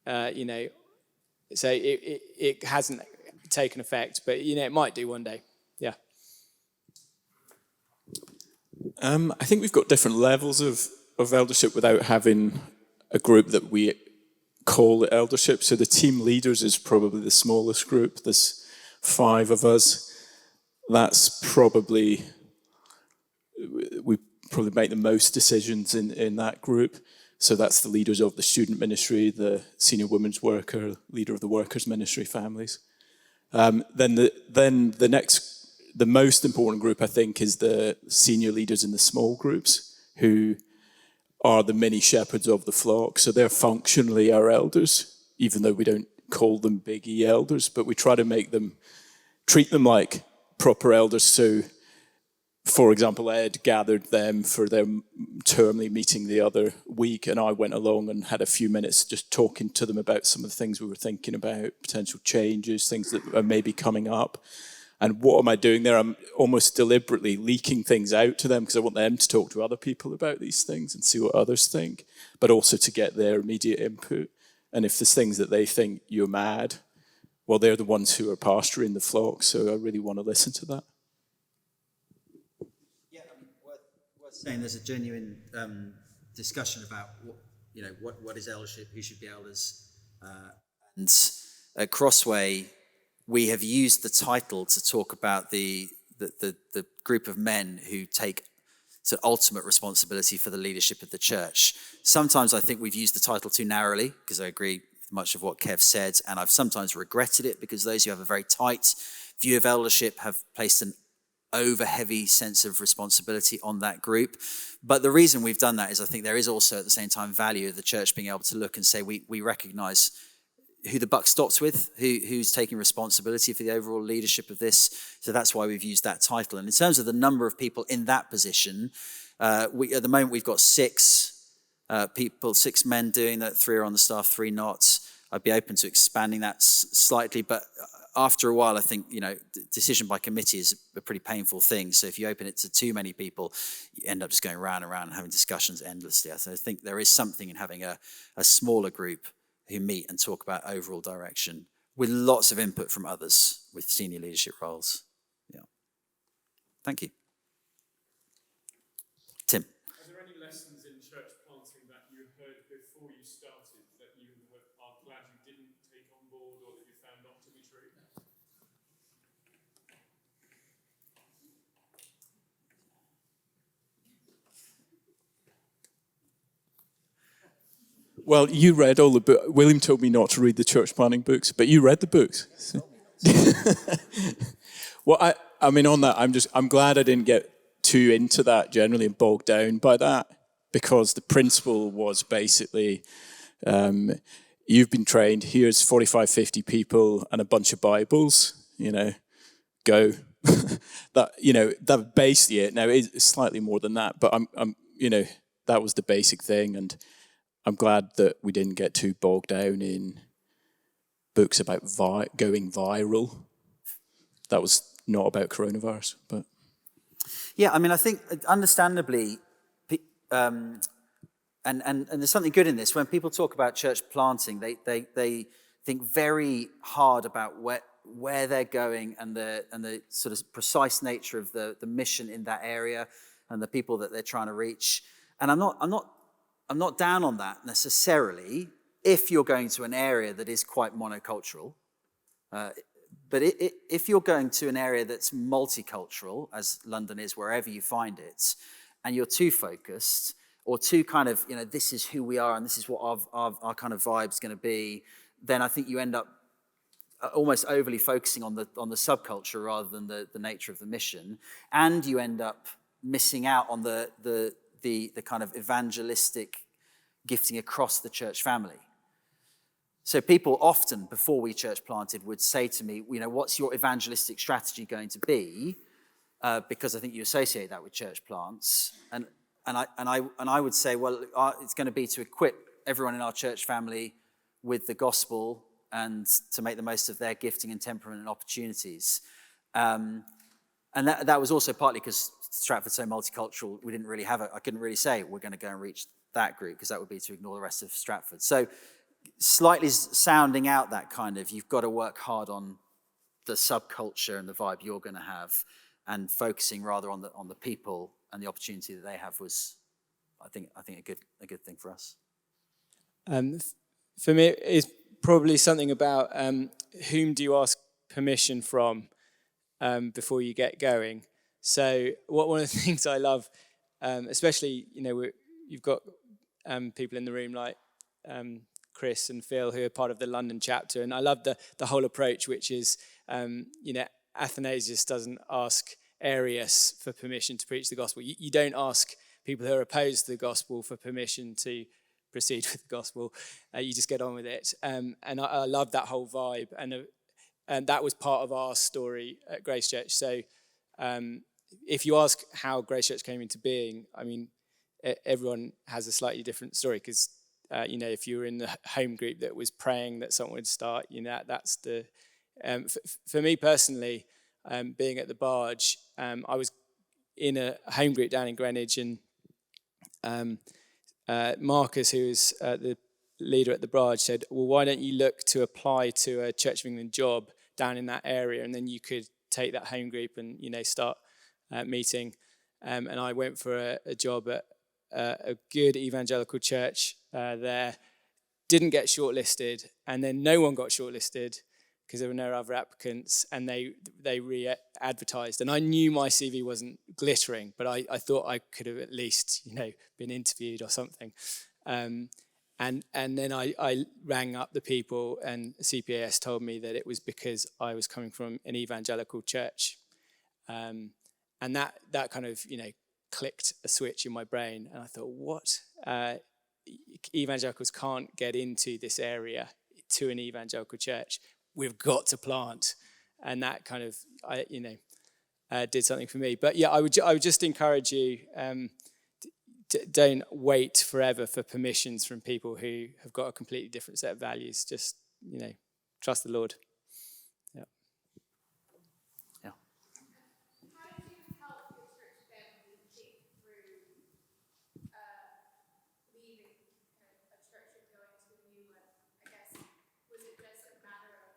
so it hasn't taken effect, but it might do one day. Yeah. I think we've got different levels of eldership without having a group that we call it eldership. So the team leaders is probably the smallest group. There's 5 of us. That's probably, we probably make the most decisions in that group. So that's the leaders of the student ministry, the senior women's worker, leader of the workers ministry families. Then the most important group, I think, is the senior leaders in the small groups, who are the mini shepherds of the flock. So they're functionally our elders, even though we don't call them big E elders, but we try to treat them like proper elders. So, for example, Ed gathered them for their termly meeting the other week, and I went along and had a few minutes just talking to them about some of the things we were thinking about, potential changes, things that are maybe coming up. And what am I doing there? I'm almost deliberately leaking things out to them because I want them to talk to other people about these things and see what others think, but also to get their immediate input. And if there's things that they think you're mad, well, they're the ones who are pastoring the flock, so I really want to listen to that. Yeah, worth saying there's a genuine discussion about what is eldership, who should be elders, and at Crossway, we have used the title to talk about the group of men who take sort of ultimate responsibility for the leadership of the church. Sometimes I think we've used the title too narrowly, because I agree with much of what Kev said, and I've sometimes regretted it, because those who have a very tight view of eldership have placed an over-heavy sense of responsibility on that group. But the reason we've done that is I think there is also at the same time value of the church being able to look and say we recognise who the buck stops with, who's taking responsibility for the overall leadership of this. So that's why we've used that title. And in terms of the number of people in that position, at the moment we've got 6 people, 6 men doing that, 3 are on the staff, 3 not. I'd be open to expanding that slightly, but after a while, I think, decision by committee is a pretty painful thing. So if you open it to too many people, you end up just going round and round and having discussions endlessly. So I think there is something in having a smaller group who meet and talk about overall direction with lots of input from others with senior leadership roles. Yeah. Thank you. Tim. Are there any lessons in church planting that you heard before you started that you are glad you didn't take on board or that you found not to be true? Well, you read all the books. William told me not to read the church planting books, but you read the books. Well, I mean, on that, I'm glad I didn't get too into that generally and bogged down by that, because the principle was basically, you've been trained, here's 45, 50 people and a bunch of Bibles, go. That basically it. Now, it's slightly more than that, but that was the basic thing, and I'm glad that we didn't get too bogged down in books about going viral. That was not about coronavirus, but... Yeah, I mean, I think understandably, and there's something good in this, when people talk about church planting, they think very hard about where they're going and the sort of precise nature of the mission in that area and the people that they're trying to reach. And I'm not down on that necessarily if you're going to an area that is quite monocultural. But if you're going to an area that's multicultural, as London is wherever you find it, and you're too focused or too kind of, this is who we are and this is what our kind of vibe's going to be, then I think you end up almost overly focusing on the subculture rather than the nature of the mission, and you end up missing out on the kind of evangelistic gifting across the church family. So people often, before we church planted, would say to me, what's your evangelistic strategy going to be? Because I think you associate that with church plants. And I would say, well, it's going to be to equip everyone in our church family with the gospel and to make the most of their gifting and temperament and opportunities. And that was also partly because Stratford's so multicultural, we didn't really have I couldn't really say we're going to go and reach that group, because that would be to ignore the rest of Stratford. So slightly sounding out that kind of, you've got to work hard on the subculture and the vibe you're going to have, and focusing rather on the people and the opportunity that they have was, I think a good thing for us. For me, it's probably something about whom do you ask permission from before you get going. So one of the things I love, especially, you've got people in the room like Chris and Phil, who are part of the London chapter, and I love the whole approach, which is, Athanasius doesn't ask Arius for permission to preach the gospel. You don't ask people who are opposed to the gospel for permission to proceed with the gospel. You just get on with it. And I love that whole vibe. And that was part of our story at Grace Church. So if you ask how Grace Church came into being, I mean, everyone has a slightly different story, because, if you were in the home group that was praying that someone would start, that's the... For me personally, being at the Barge, I was in a home group down in Greenwich, and Marcus, who was the leader at the Barge, said, well, why don't you look to apply to a Church of England job down in that area, and then you could take that home group and, start meeting. And I went for a job at a good evangelical church there, didn't get shortlisted, and then no one got shortlisted because there were no other applicants, and they re-advertised. And I knew my CV wasn't glittering, but I thought I could have at least, been interviewed or something. And then I rang up the people, and CPAS told me that it was because I was coming from an evangelical church. And that kind of, clicked a switch in my brain. And I thought, what? Evangelicals can't get into this area to an evangelical church. We've got to plant. And that kind of, did something for me. But yeah, I would just encourage you, don't wait forever for permissions from people who have got a completely different set of values. Just, trust the Lord. Yeah. Yeah. How did you help your church family think through leaving a church and going to a new one? I guess, was it just a matter of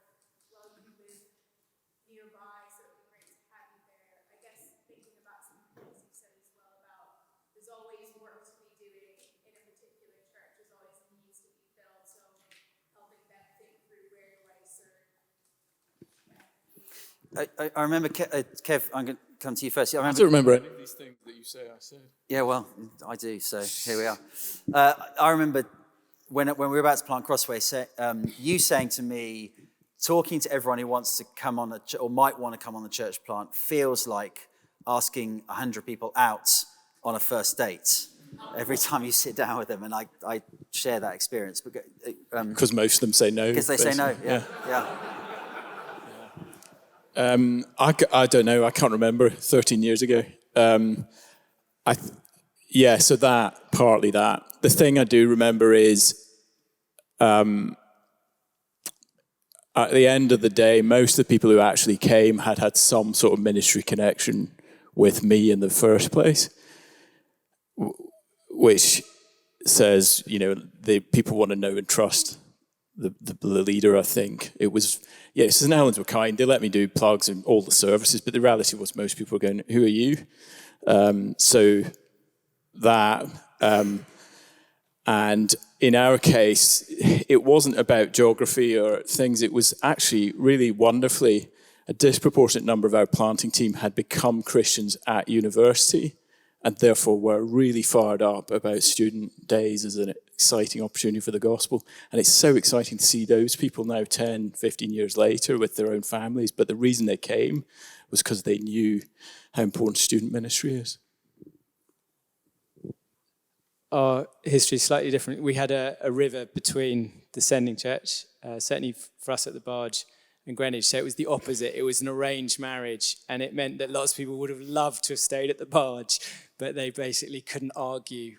I remember, Kev, I'm going to come to you first. I don't remember any of these things that you say I said. Yeah, well, I do, so here we are. I remember when we were about to plant Crossway, you saying to me, talking to everyone who wants to come on or might want to come on the church plant feels like asking 100 people out on a first date every time you sit down with them, and I share that experience. Because most of them say no. Because they say no, yeah. I don't know. I can't remember. 13 years ago. So partly that. The thing I do remember is, at the end of the day, most of the people who actually came had some sort of ministry connection with me in the first place, which says, the people want to know and trust the leader. I think it was, St Helens were kind. They let me do plugs and all the services, but the reality was most people were going, "Who are you?" And in our case, it wasn't about geography or things. It was actually really wonderfully, a disproportionate number of our planting team had become Christians at university and therefore were really fired up about student days as an exciting opportunity for the gospel. And it's so exciting to see those people now 10, 15 years later with their own families. But the reason they came was because they knew how important student ministry is. Our history is slightly different. We had a river between the sending church, certainly for us at the Barge and Greenwich, so it was the opposite. It was an arranged marriage, and it meant that lots of people would have loved to have stayed at the Barge, but they basically couldn't argue.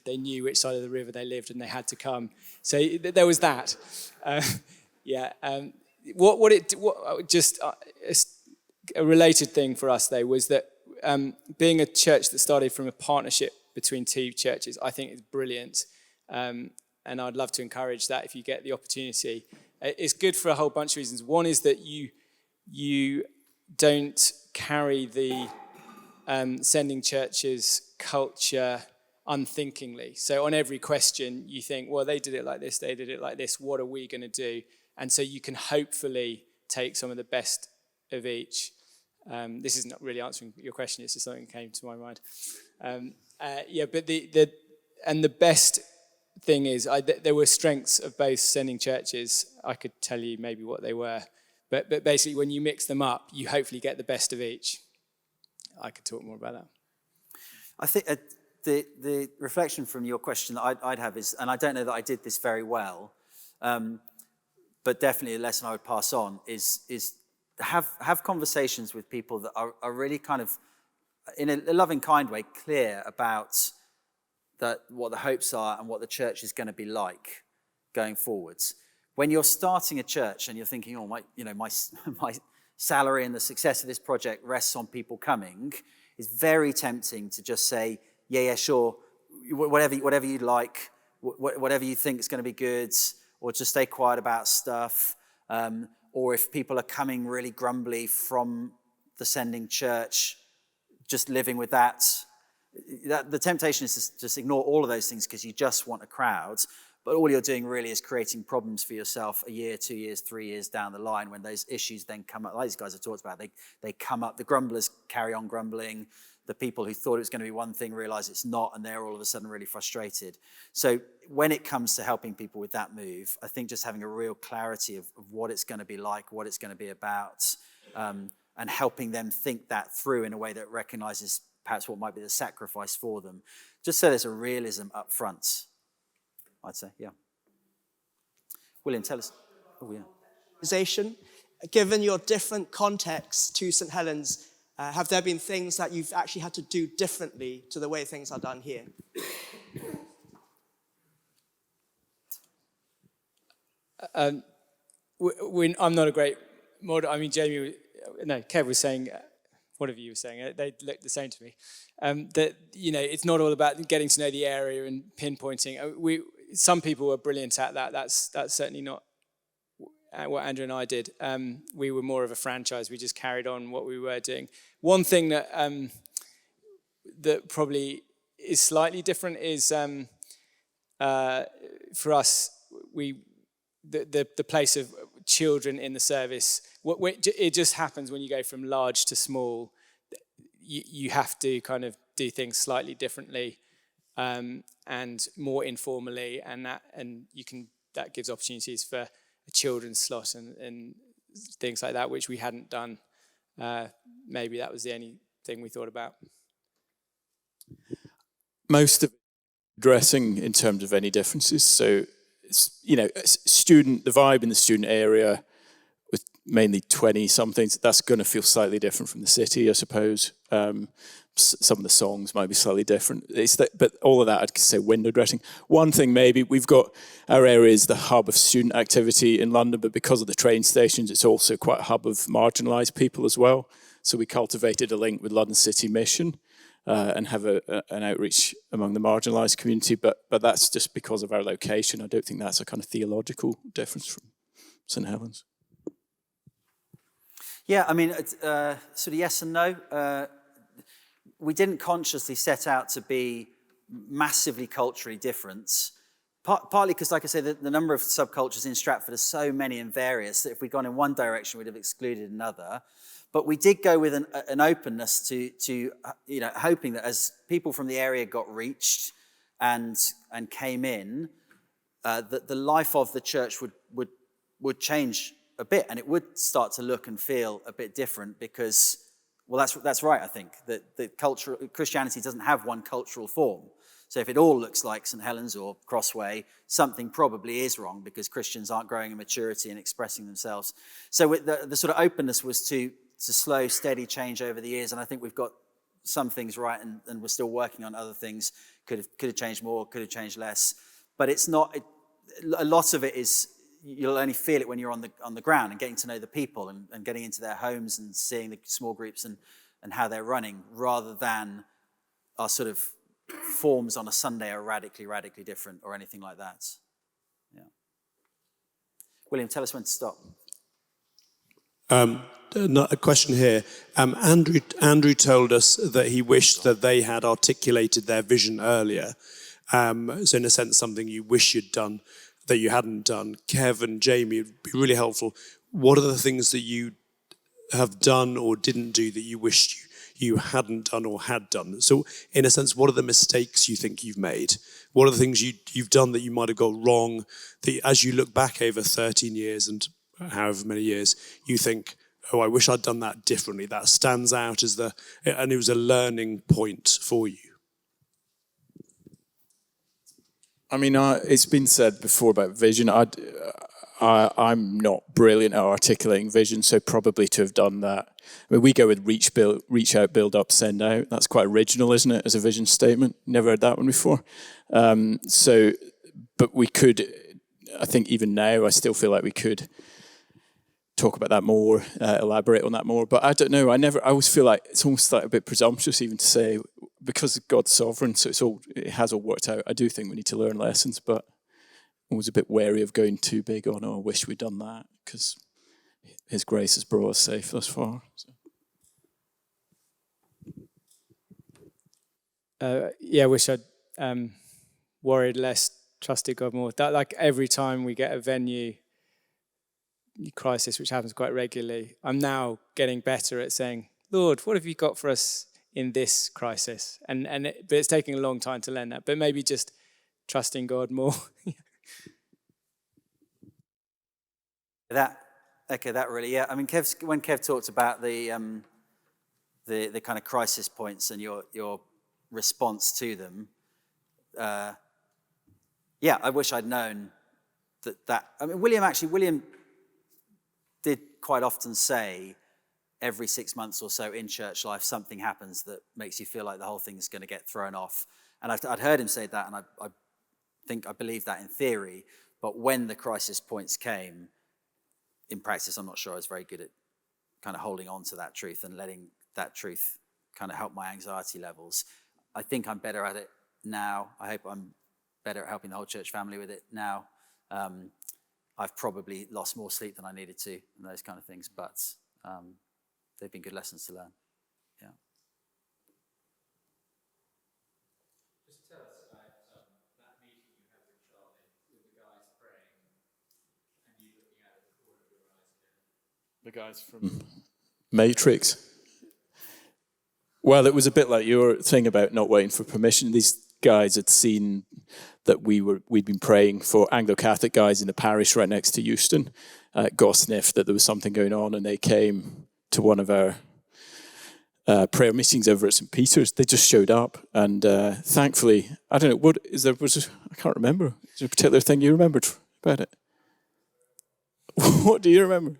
They knew which side of the river they lived, and they had to come. So there was that. A related thing for us, though, was that being a church that started from a partnership between two churches, I think is brilliant. And I'd love to encourage that if you get the opportunity. It's good for a whole bunch of reasons. One is that you don't carry the sending church's culture unthinkingly. So on every question, you think, well, they did it like this, they did it like this, what are we going to do? And so you can hopefully take some of the best of each. This is not really answering your question, it's just something that came to my mind. But the best thing is, there were strengths of both sending churches. I could tell you maybe what they were, but basically when you mix them up, you hopefully get the best of each. I could talk more about that. I think the reflection from your question that I'd have is, and I don't know that I did this very well, but definitely a lesson I would pass on is have conversations with people that are really kind of, in a loving, kind way, clear about what the hopes are and what the church is going to be like going forwards. When you're starting a church and you're thinking, oh, my salary and the success of this project rests on people coming, it's very tempting to just say, yeah, sure, whatever you like, whatever you think is going to be good, or just stay quiet about stuff. Or if people are coming really grumbly from the sending church, just living with that. The temptation is to just ignore all of those things because you just want a crowd, but all you're doing really is creating problems for yourself a year, 2 years, 3 years down the line when those issues then come up. Like these guys have talked about, they come up, the grumblers carry on grumbling, the people who thought it was going to be one thing realize it's not, and they're all of a sudden really frustrated. So when it comes to helping people with that move, I think just having a real clarity of what it's going to be like, what it's going to be about, and helping them think that through in a way that recognizes perhaps what might be the sacrifice for them. Just so there's a realism up front, I'd say, yeah. William, tell us. Oh, yeah. Given your different contexts to St Helens, have there been things that you've actually had to do differently to the way things are done here? I'm not a great model. I mean, Kev was saying, one of you was saying, they looked the same to me, that, it's not all about getting to know the area and pinpointing. Some people were brilliant at that. That's certainly not what Andrew and I did. We were more of a franchise. We just carried on what we were doing. One thing that probably is slightly different is for us, the place of children in the service. It just happens when you go from large to small. You have to kind of do things slightly differently and more informally, and that gives opportunities for a children's slot and things like that, which we hadn't done. Maybe that was the only thing we thought about. Most of it addressing in terms of any differences. So, the vibe in the student area with mainly 20-somethings, that's going to feel slightly different from the city, I suppose. Some of the songs might be slightly different. But all of that, I'd say window dressing. One thing maybe, we've got, our area is the hub of student activity in London, but because of the train stations, it's also quite a hub of marginalised people as well. So we cultivated a link with London City Mission and have an outreach among the marginalised community, but that's just because of our location. I don't think that's a kind of theological difference from St Helens. Yeah, I mean, sort of yes and no. We didn't consciously set out to be massively culturally different, partly because, like I say, the number of subcultures in Stratford are so many and various that if we'd gone in one direction, we'd have excluded another. But we did go with an openness to hoping that as people from the area got reached and came in, that the life of the church would change a bit, and it would start to look and feel a bit different because, well, that's right. I think that the Christianity doesn't have one cultural form. So if it all looks like St Helens or Crossway, something probably is wrong because Christians aren't growing in maturity and expressing themselves. So the sort of openness was to slow, steady change over the years, and I think we've got some things right, and we're still working on other things. Could have changed more, could have changed less, but it's not. A lot of it is you'll only feel it when you're on the ground and getting to know the people and getting into their homes and seeing the small groups and how they're running, rather than our sort of forms on a Sunday are radically different or anything like that. Yeah. William, tell us when to stop. A question here. Andrew told us that he wished that they had articulated their vision earlier. So in a sense, something you wish you'd done that you hadn't done. Kev and Jamie, it would be really helpful. What are the things that you have done or didn't do that you wished you hadn't done or had done? So in a sense, what are the mistakes you think you've made? What are the things you've done that you might have got wrong, that as you look back over 13 years and however many years, you think, oh, I wish I'd done that differently. That stands out as and it was a learning point for you. I mean, it's been said before about vision. I'm not brilliant at articulating vision, so probably to have done that. I mean, we go with reach out, build up, send out. That's quite original, isn't it, as a vision statement? Never heard that one before. But we could, I think even now, I still feel like we could talk about that more, elaborate on that more. But I don't know, I always feel like it's almost like a bit presumptuous even to say, because God's sovereign, so it has all worked out. I do think we need to learn lessons, but I was a bit wary of going too big on, I wish we'd done that, because his grace has brought us safe thus far. So. I wish I'd worried less, trusted God more. That, like, every time we get a venue crisis, which happens quite regularly, I'm now getting better at saying, Lord, what have you got for us in this crisis? But it's taking a long time to learn that. But maybe just trusting God more. That really, yeah. I mean, when Kev talked about the kind of crisis points and your response to them, I wish I'd known that. I mean, William did quite often say, every 6 months or so in church life, something happens that makes you feel like the whole thing is going to get thrown off. And I'd heard him say that, and I believe that in theory. But when the crisis points came, in practice, I'm not sure I was very good at kind of holding on to that truth and letting that truth kind of help my anxiety levels. I think I'm better at it now. I hope I'm better at helping the whole church family with it now. I've probably lost more sleep than I needed to and those kind of things, but they've been good lessons to learn. Yeah. Just tell us about that meeting you had with Charlie, with the guys praying, and you looking out of the corner of your The guys from Matrix. Well, it was a bit like your thing about not waiting for permission. These guys had seen that we'd been praying for Anglo-Catholic guys in the parish right next to Euston, got a sniff that there was something going on, and they came to one of our prayer meetings over at St. Peter's. They just showed up, and thankfully, I don't know, I can't remember. Is there a particular thing you remembered about it? What do you remember?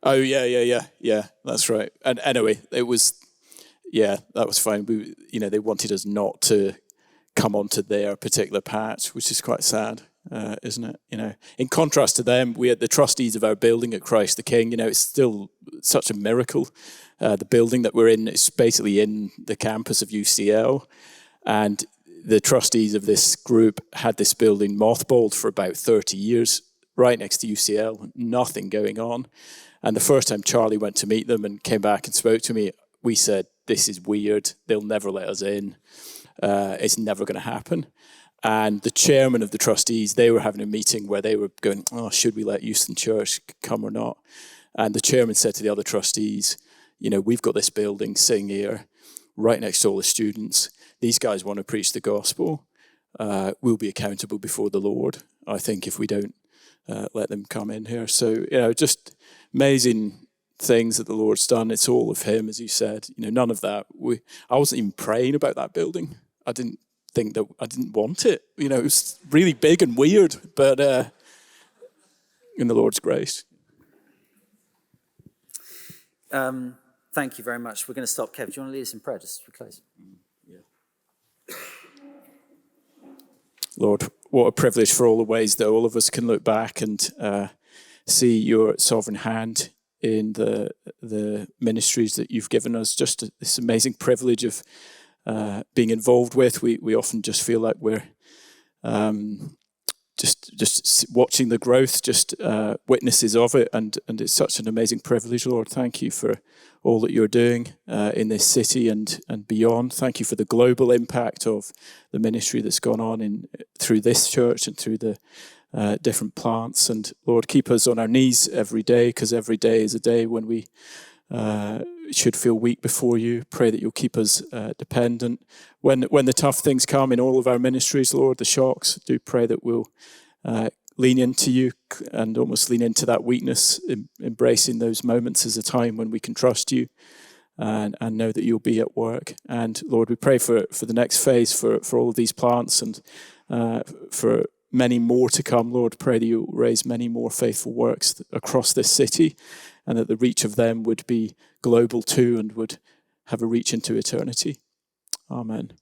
Oh, yeah, that's right. And anyway, it was, that was fine. They wanted us not to come onto their particular patch, which is quite sad, isn't it? In contrast to them, we had the trustees of our building at Christ the King. It's still such a miracle. The building that we're in is basically in the campus of UCL, and the trustees of this group had this building mothballed for about 30 years, right next to UCL, nothing going on. And the first time Charlie went to meet them and came back and spoke to me, we said, this is weird. They'll never let us in. It's never going to happen. And the chairman of the trustees, they were having a meeting where they were going, should we let Euston Church come or not? And the chairman said to the other trustees, we've got this building sitting here right next to all the students. These guys want to preach the gospel. We'll be accountable before the Lord, I think, if we don't let them come in here. So, just amazing things that the Lord's done. It's all of him, as you said. None of that. I wasn't even praying about that building. I didn't want it. It was really big and weird, but in the Lord's grace. Thank you very much. We're going to stop. Kev, do you want to lead us in prayer just to close? Lord, what a privilege for all the ways that all of us can look back and see your sovereign hand in the ministries that you've given us. Just this amazing privilege of being involved with. We often just feel like we're just watching the growth, just witnesses of it, and it's such an amazing privilege, Lord. Thank you for all that you're doing in this city and beyond. Thank you for the global impact of the ministry that's gone on through this church and through the different plants. And Lord, keep us on our knees every day, because every day is a day when we should feel weak before you. Pray that you'll keep us dependent. When the tough things come in all of our ministries, Lord, the shocks, do pray that we'll lean into you and almost lean into that weakness, embracing those moments as a time when we can trust you and know that you'll be at work. And Lord, we pray for the next phase for all of these plants and for many more to come. Lord, pray that you'll raise many more faithful works across this city, and that the reach of them would be global too and would have a reach into eternity. Amen.